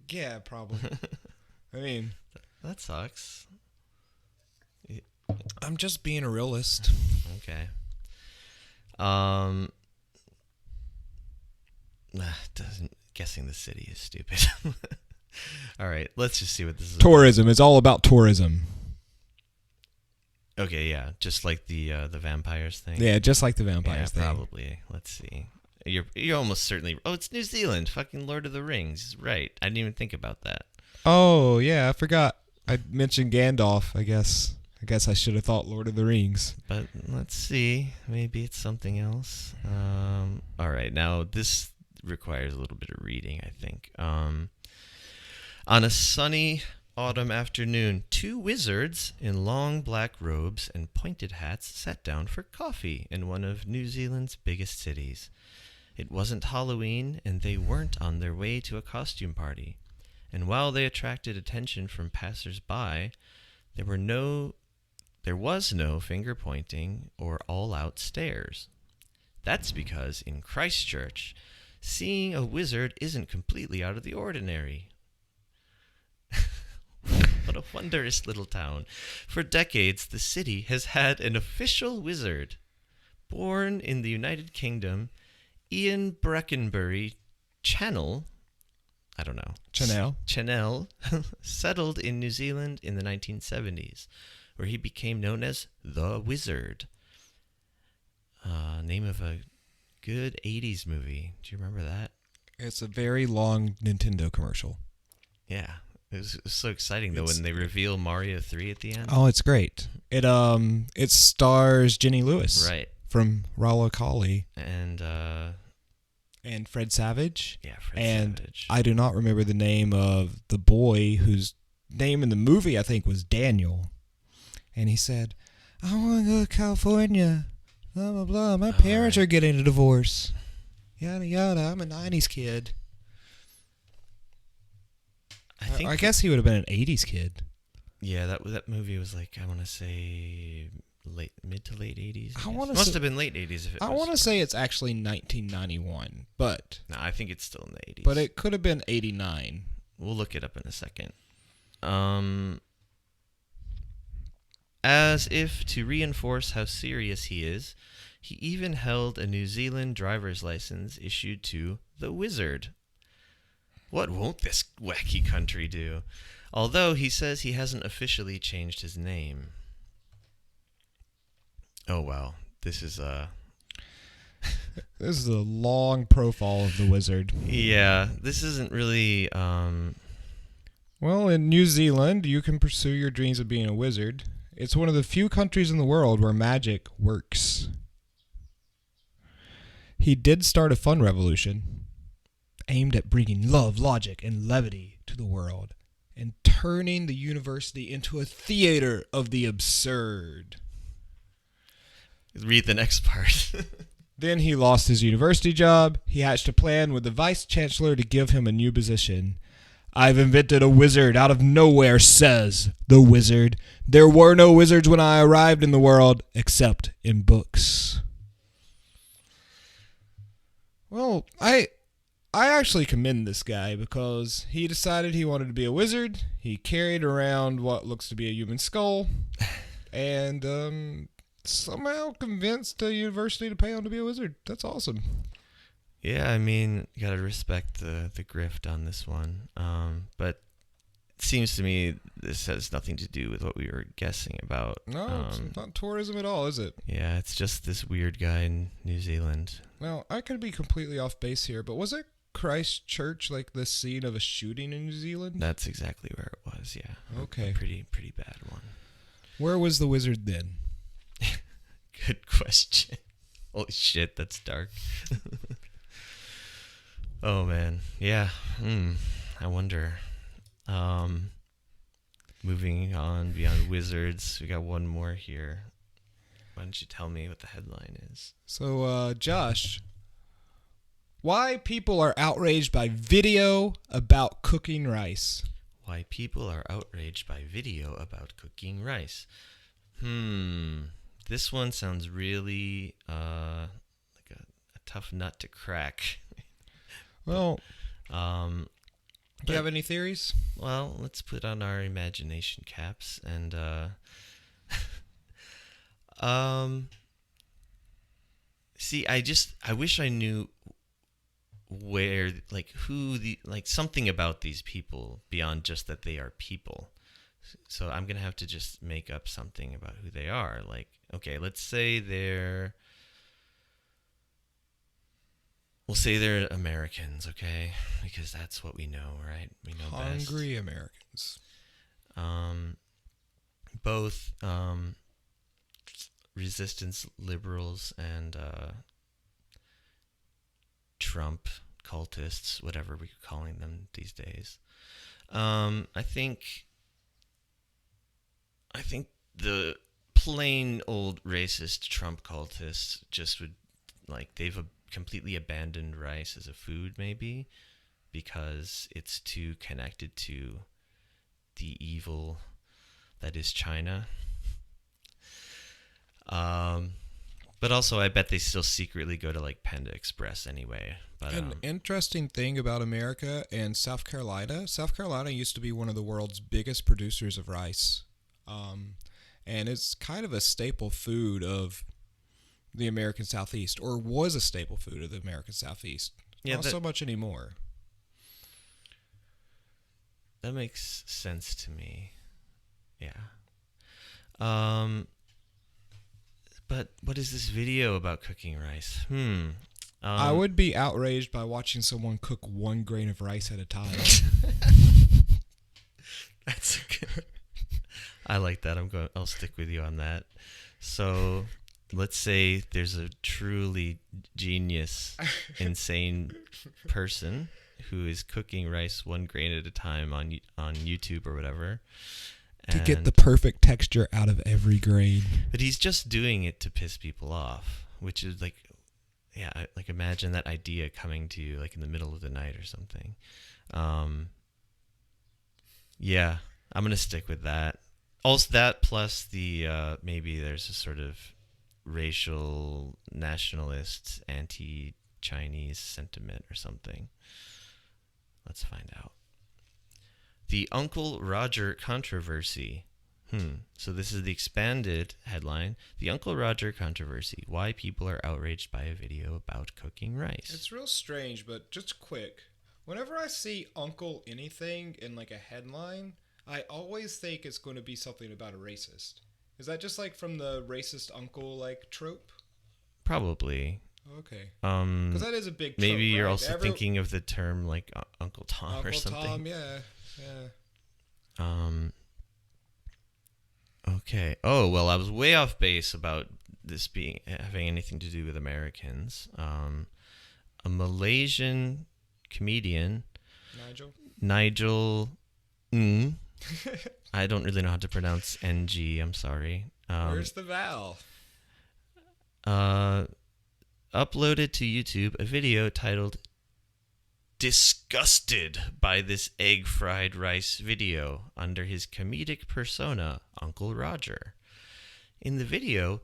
Yeah, probably. I mean, that sucks. I'm just being a realist. Okay. Guessing the city is stupid. All right, let's just see what this is. Tourism. It's all about tourism. Okay, yeah, just like the vampires thing. Yeah, just like the vampires thing. Probably. Let's see. You're almost certainly. Oh, it's New Zealand. Fucking Lord of the Rings. Right. I didn't even think about that. Oh yeah, I forgot. I mentioned Gandalf. I guess I should have thought Lord of the Rings. But let's see. Maybe it's something else. All right. Now this requires a little bit of reading, I think. On a sunny autumn afternoon, two wizards in long black robes and pointed hats sat down for coffee in one of New Zealand's biggest cities. It wasn't Halloween, and they weren't on their way to a costume party. And while they attracted attention from passers-by, there was no finger-pointing or all-out stares. That's because in Christchurch, seeing a wizard isn't completely out of the ordinary. What a wondrous little town. For decades, the city has had an official wizard. Born in the United Kingdom, Ian Breckenbury Channell, I don't know. Channell settled in New Zealand in the 1970s, where he became known as the Wizard. Name of a good 80s movie. Do you remember that? It's a very long Nintendo commercial. Yeah. It was so exciting, though, when they reveal Mario 3 at the end. Oh, it's great. It stars Jenny Lewis. Right. From Rollo Collie. And Fred Savage. Yeah, Fred Savage. I do not remember the name of the boy whose name in the movie, I think, was Daniel. And he said, I want to go to California. Blah, blah, blah. My parents are getting a divorce. Yada, yada. I'm a 90s kid. I guess he would have been an 80s kid. Yeah, that movie was like, I want to say mid to late 80s. Must have been late 80s. I want to say it's actually 1991, but... No, I think it's still in the 80s. But it could have been 89. We'll look it up in a second. As if to reinforce how serious he is, he even held a New Zealand driver's license issued to the Wizard. What won't this wacky country do? Although he says he hasn't officially changed his name. Oh, wow. This is This is a long profile of the Wizard. Yeah, this isn't really... Well, in New Zealand, you can pursue your dreams of being a wizard. It's one of the few countries in the world where magic works. He did start a fun revolution aimed at bringing love, logic, and levity to the world and turning the university into a theater of the absurd. Read the next part. Then he lost his university job. He hatched a plan with the vice-chancellor to give him a new position. I've invented a wizard out of nowhere, says the Wizard. There were no wizards when I arrived in the world, except in books. Well, I actually commend this guy because he decided he wanted to be a wizard. He carried around what looks to be a human skull and somehow convinced the university to pay him to be a wizard. That's awesome. Yeah, I mean, you gotta respect the grift on this one. But it seems to me this has nothing to do with what we were guessing about. No, it's not tourism at all, is it? Yeah, it's just this weird guy in New Zealand. Now, I could be completely off base here, but was it Christchurch like the scene of a shooting in New Zealand? That's exactly where it was, yeah. Okay. A pretty bad one. Where was the wizard then? Good question. Holy shit, that's dark. Oh, man. Yeah. I wonder. Moving on beyond wizards, we got one more here. Why don't you tell me what the headline is? So, Josh, why people are outraged by video about cooking rice? Why people are outraged by video about cooking rice. This one sounds really like a tough nut to crack. Well, do you have any theories? Well, let's put on our imagination caps and see, I wish I knew where, like, who something about these people beyond just that they are people. So I'm going to have to just make up something about who they are. Like, okay, let's say we'll say they're Americans, okay? Because that's what we know, right? We know best. Hungry Americans. Both resistance liberals and Trump cultists, whatever we're calling them these days. I think the plain old racist Trump cultists just would, like, they've completely abandoned rice as a food, maybe, because it's too connected to the evil that is China. But also, I bet they still secretly go to like Panda Express anyway. But An interesting thing about America and South Carolina used to be one of the world's biggest producers of rice. And it's kind of a staple food of the American Southeast, or was a staple food of the American Southeast. Yeah, Not so much anymore. that makes sense to me. Yeah. But what is this video about cooking rice? I would be outraged by watching someone cook 1 grain of rice at a time. That's good. I like that. I'll stick with you on that. So, let's say there's a truly genius, insane person who is cooking rice 1 grain at a time on YouTube or whatever. To get the perfect texture out of every grain. But he's just doing it to piss people off, which is like, yeah, like imagine that idea coming to you like in the middle of the night or something. Yeah, I'm gonna stick with that. Also, that plus the maybe there's a sort of racial, nationalist, anti-Chinese sentiment or something. Let's find out. The Uncle Roger controversy. So this is the expanded headline. The Uncle Roger controversy. Why people are outraged by a video about cooking rice. It's real strange, but just quick. Whenever I see Uncle anything in like a headline, I always think it's going to be something about a racist. Is that just like from the racist uncle like trope? Probably. Okay. Because that is a big trope, maybe you're right? also thinking of the term like Uncle Tom Uncle or something. Tom, yeah. Okay. Oh, well, I was way off base about this having anything to do with Americans. A Malaysian comedian, Nigel I don't really know how to pronounce NG, I'm sorry. Where's the vowel? Uploaded to YouTube a video titled Disgusted by this egg fried rice video under his comedic persona, Uncle Roger. In the video,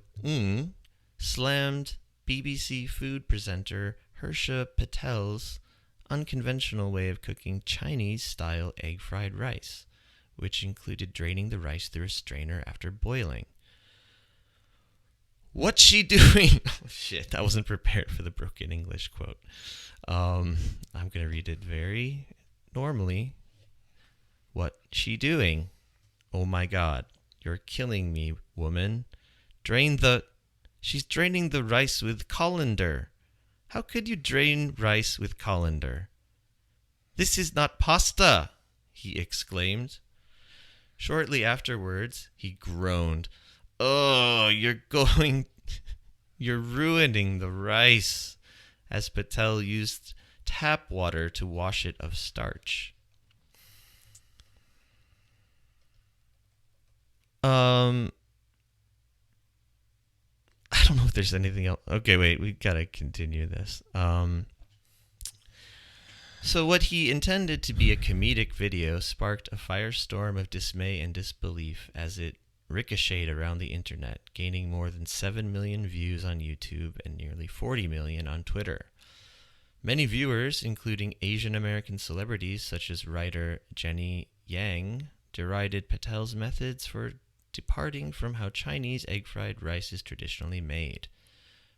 slammed BBC food presenter Harsha Patel's unconventional way of cooking Chinese-style egg fried rice, which included draining the rice through a strainer after boiling. What's she doing? Oh, shit, I wasn't prepared for the broken English quote. I'm going to read it very normally. What she doing? Oh my God, you're killing me, woman. She's draining the rice with colander. How could you drain rice with colander? This is not pasta, he exclaimed. Shortly afterwards, he groaned. Oh, you're ruining the rice, as Patel used tap water to wash it of starch. I don't know if there's anything else. Okay, wait, we gotta continue this. So what he intended to be a comedic video sparked a firestorm of dismay and disbelief as it ricocheted around the internet, gaining more than 7 million views on YouTube and nearly 40 million on Twitter. Many viewers, including Asian American celebrities such as writer Jenny Yang, derided Patel's methods for departing from how Chinese egg-fried rice is traditionally made.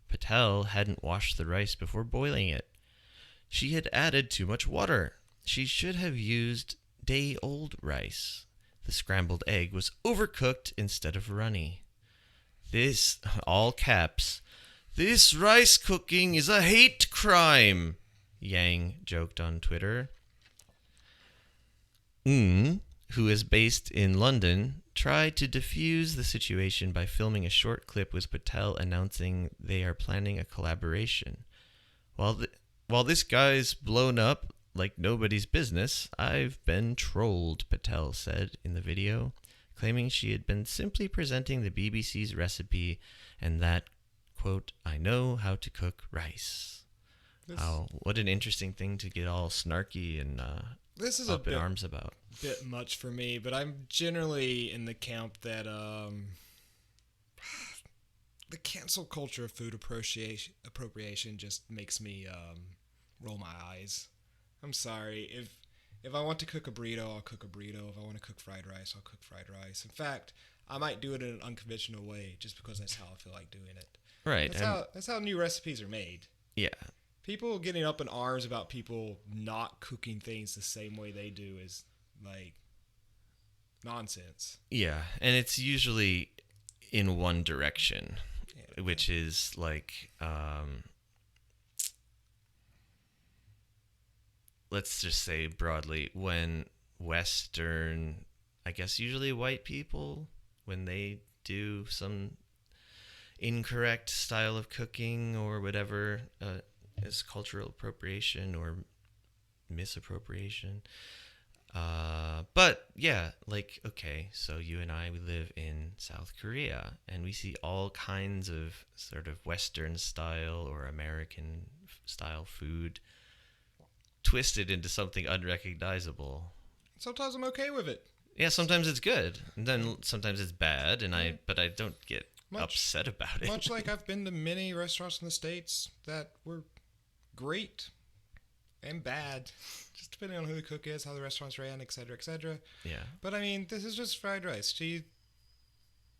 Patel hadn't washed the rice before boiling it. She had added too much water. She should have used day-old rice. The scrambled egg was overcooked instead of runny. This, all caps, this rice cooking is a hate crime, Yang joked on Twitter. Who is based in London, tried to defuse the situation by filming a short clip with Patel announcing they are planning a collaboration. While this guy's blown up like nobody's business, I've been trolled, Patel said in the video, claiming she had been simply presenting the BBC's recipe and that, quote, I know how to cook rice. What an interesting thing to get all snarky and this is up in arms about. Bit much for me, but I'm generally in the camp that the cancel culture of food appropriation just makes me roll my eyes. I'm sorry. If I want to cook a burrito, I'll cook a burrito. If I want to cook fried rice, I'll cook fried rice. In fact, I might do it in an unconventional way just because that's how I feel like doing it. Right. That's how new recipes are made. Yeah. People getting up in arms about people not cooking things the same way they do is like nonsense. Yeah, and it's usually in one direction, which is like, let's just say broadly, when Western, I guess usually white people, when they do some incorrect style of cooking or whatever, is cultural appropriation or misappropriation. But yeah, like, okay, so you and I, we live in South Korea, and we see all kinds of sort of Western style or American style food twisted into something unrecognizable. Sometimes I'm okay with it. Yeah, sometimes it's good, and then sometimes it's bad, and but I don't get upset about it. Much like I've been to many restaurants in the States that were great and bad, just depending on who the cook is, how the restaurant's ran, etc., etc. Yeah. But I mean, this is just fried rice. She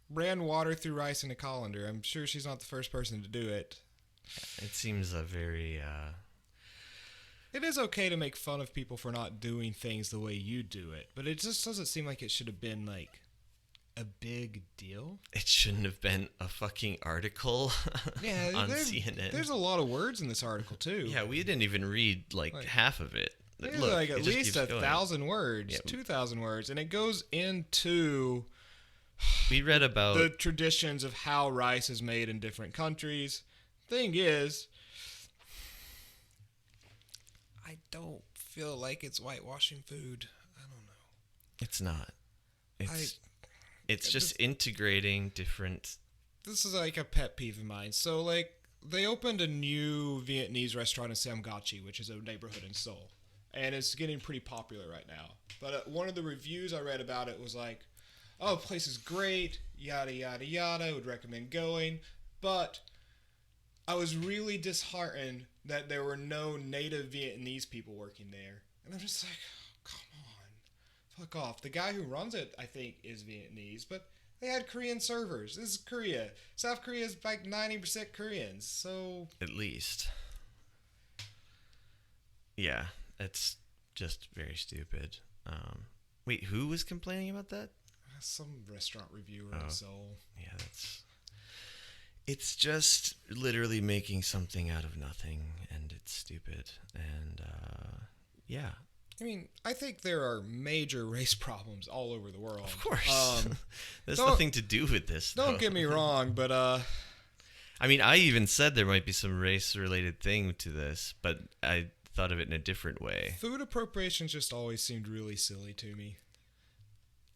ran water through rice in a colander. I'm sure she's not the first person to do it. It seems a very... It is okay to make fun of people for not doing things the way you do it, but it just doesn't seem like it should have been, like, a big deal. It shouldn't have been a fucking article on CNN. There's a lot of words in this article, too. Yeah, we didn't even read, like half of it. There's Look, like at least 1,000 words, 2,000 words, and it goes into... We read about... the traditions of how rice is made in different countries. Thing is... I don't feel like it's whitewashing food. I don't know. It's not. It's just integrating different... This is like a pet peeve of mine. So, like, they opened a new Vietnamese restaurant in Samgachi, which is a neighborhood in Seoul. And it's getting pretty popular right now. But one of the reviews I read about it was like, oh, the place is great, yada, yada, yada, would recommend going. But I was really disheartened that there were no native Vietnamese people working there. And I'm just like, come on, fuck off. The guy who runs it, I think, is Vietnamese, but they had Korean servers. This is Korea. South Korea is like 90% Koreans, so... At least. Yeah, it's just very stupid. Wait, who was complaining about that? Some restaurant reviewer in Seoul. Yeah, it's just literally making something out of nothing, and it's stupid. And yeah. I mean, I think there are major race problems all over the world. Of course. There's nothing to do with this, though. Don't get me wrong, but... I mean, I even said there might be some race-related thing to this, but I thought of it in a different way. Food appropriation just always seemed really silly to me.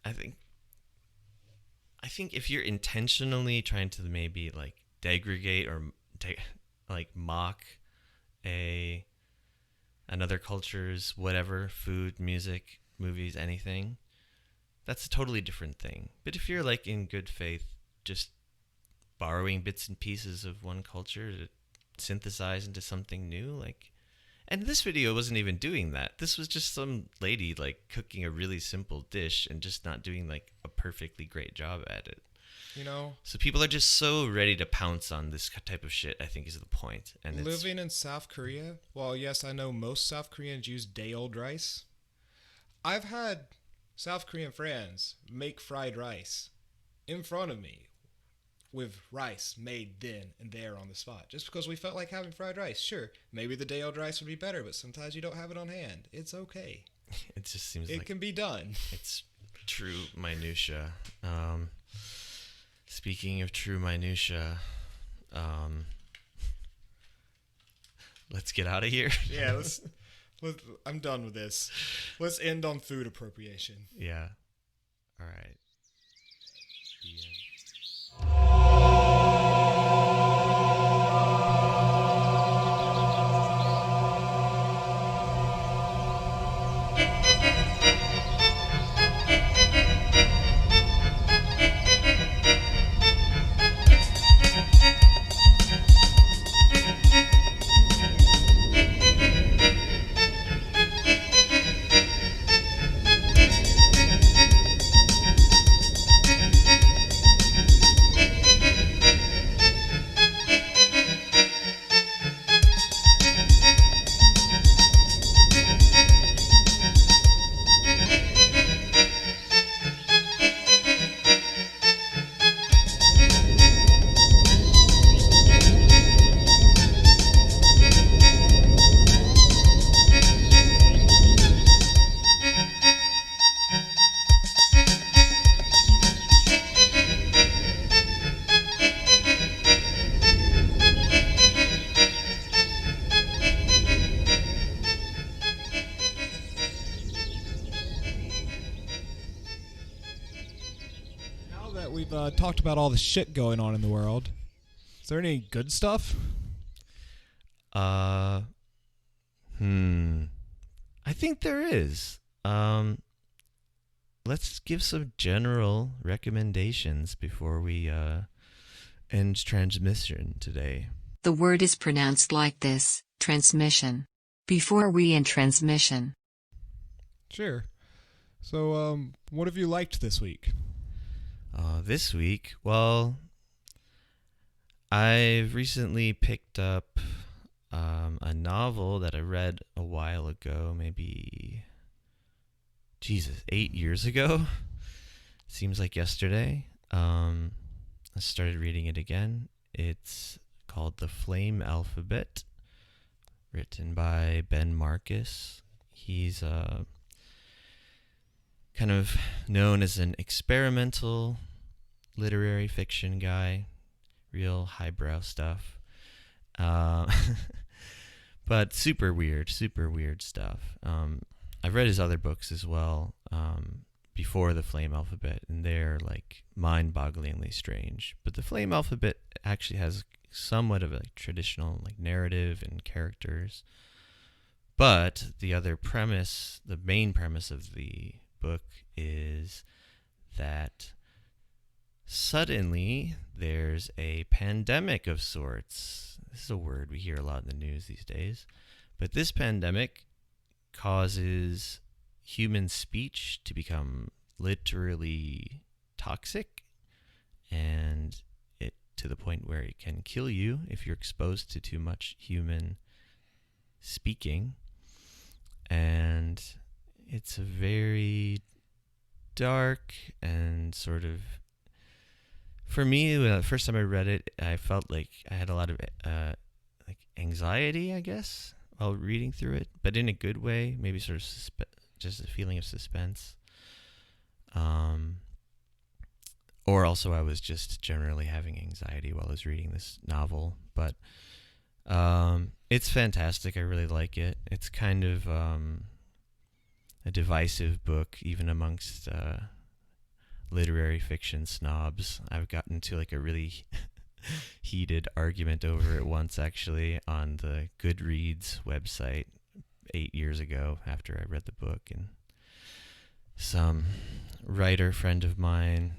I think if you're intentionally trying to maybe like degrade or like mock another culture's whatever, food, music, movies, anything, that's a totally different thing. But if you're like in good faith just borrowing bits and pieces of one culture to synthesize into something new, like, and this video wasn't even doing that. This was just some lady like cooking a really simple dish and just not doing like a perfectly great job at it. You know? So people are just so ready to pounce on this type of shit, I think, is the point. And living in South Korea, well, yes, I know most South Koreans use day-old rice. I've had South Korean friends make fried rice in front of me with rice made then and there on the spot, just because we felt like having fried rice. Sure, maybe the day-old rice would be better, but sometimes you don't have it on hand. It's okay. It just seems it like can be done. It's true minutia. Speaking of true minutia, let's get out of here. Yeah, I'm done with this. Let's end on food appropriation. Yeah. All right. The end. talked about all the shit going on in the world. Is there any good stuff? I think there is. Let's give some general recommendations before we end transmission today. The word is pronounced like this, transmission. Before we end transmission. Sure. So, what have you liked this week? This week, well, I've recently picked up a novel that I read a while ago, maybe, 8 years ago. Seems like yesterday. I started reading it again. It's called The Flame Alphabet, written by Ben Marcus. He's kind of known as an experimental literary fiction guy, real highbrow stuff. But super weird stuff. I've read his other books as well before The Flame Alphabet, and they're like mind-bogglingly strange. But The Flame Alphabet actually has somewhat of a traditional like narrative and characters. But the main premise of the book is that suddenly there's a pandemic of sorts. This is a word we hear a lot in the news these days. But this pandemic causes human speech to become literally toxic, and it to the point where it can kill you if you're exposed to too much human speaking. And it's a very dark and sort of, for me, the first time I read it, I felt like I had a lot of like anxiety, I guess, while reading through it, but in a good way, maybe sort of just a feeling of suspense. Or also I was just generally having anxiety while I was reading this novel, but it's fantastic. I really like it. It's kind of a divisive book, even amongst literary fiction snobs. I've gotten to like a really heated argument over it once, actually, on the Goodreads website 8 years ago after I read the book, and some writer friend of mine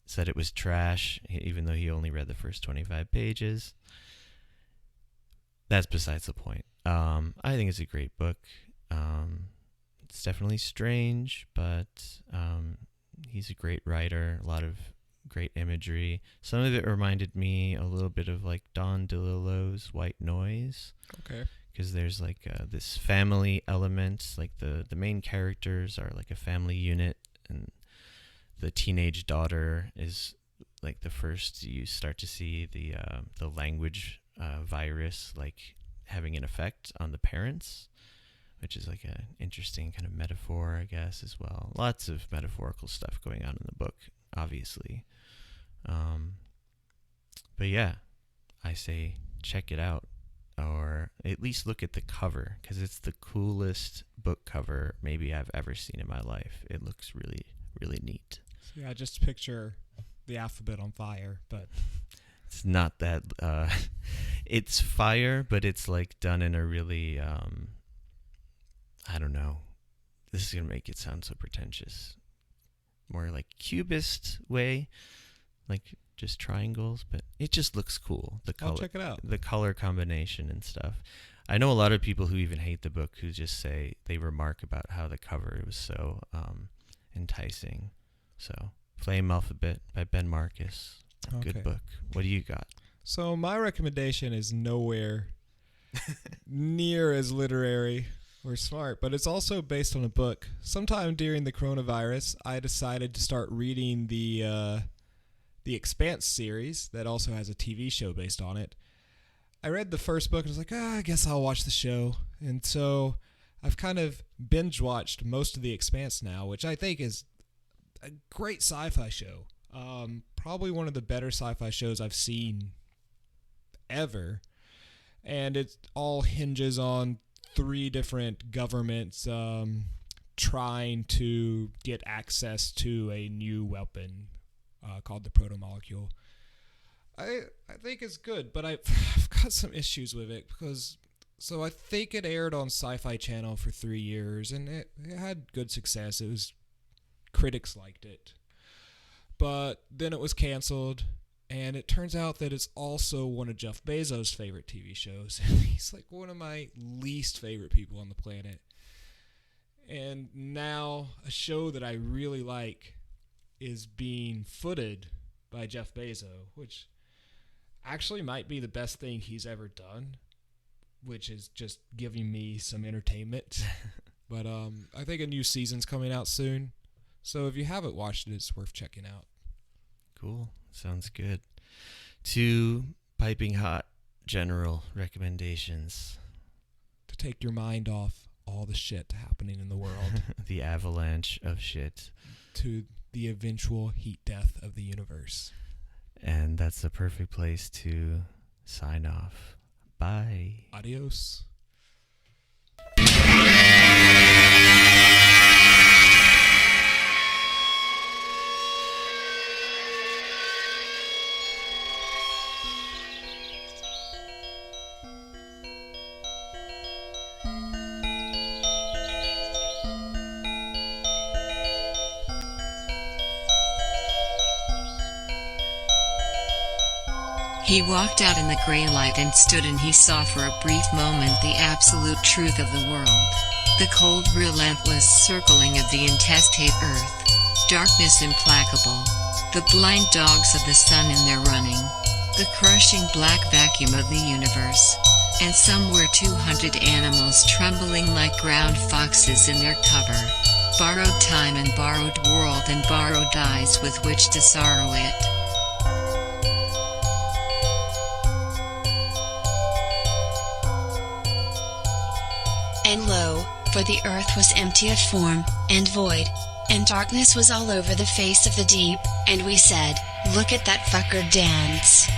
said it was trash, even though he only read the first 25 pages. That's besides the point. I think it's a great book. It's definitely strange, but he's a great writer. A lot of great imagery. Some of it reminded me a little bit of like Don DeLillo's White Noise. Okay. Because there's like this family element. Like the main characters are like a family unit, and the teenage daughter is like the first you start to see the language virus like having an effect on the parents, which is like an interesting kind of metaphor, I guess, as well. Lots of metaphorical stuff going on in the book, obviously. But yeah, I say check it out, or at least look at the cover, because it's the coolest book cover maybe I've ever seen in my life. It looks really, really neat. So yeah, just picture the alphabet on fire, but it's not that. It's fire, but it's like done in a really, I don't know. This is gonna make it sound so pretentious. More like cubist way, like just triangles, but it just looks cool. The color, I'll check it out. The color combination and stuff. I know a lot of people who even hate the book who just say they remark about how the cover was so enticing. So, Flame Alphabet by Ben Marcus. Okay. Good book. What do you got? So my recommendation is nowhere near as literary or smart, but it's also based on a book. Sometime during the coronavirus, I decided to start reading the Expanse series that also has a TV show based on it. I read the first book and was like, I guess I'll watch the show. And so I've kind of binge watched most of the Expanse now, which I think is a great sci-fi show. Probably one of the better sci-fi shows I've seen ever. And it all hinges on 3 different governments trying to get access to a new weapon called The Proto-Molecule. I think it's good, but I've got some issues with it because... So I think it aired on Sci-Fi Channel for 3 years, and it had good success. Critics liked it. But then it was canceled, and it turns out that it's also one of Jeff Bezos' favorite TV shows. He's like one of my least favorite people on the planet. And now a show that I really like is being footed by Jeff Bezos, which actually might be the best thing he's ever done, which is just giving me some entertainment. But I think a new season's coming out soon. So if you haven't watched it, it's worth checking out. Cool. Sounds good. 2 piping hot general recommendations. To take your mind off all the shit happening in the world. The avalanche of shit. To the eventual heat death of the universe. And that's the perfect place to sign off. Bye. Adios. He walked out in the gray light and stood, and he saw for a brief moment the absolute truth of the world. The cold, relentless circling of the intestate earth. Darkness implacable. The blind dogs of the sun in their running. The crushing black vacuum of the universe. And somewhere 200 animals trembling like ground foxes in their cover. Borrowed time and borrowed world and borrowed eyes with which to sorrow it. And lo, for the earth was empty of form, and void, and darkness was all over the face of the deep, and we said, look at that fucker dance.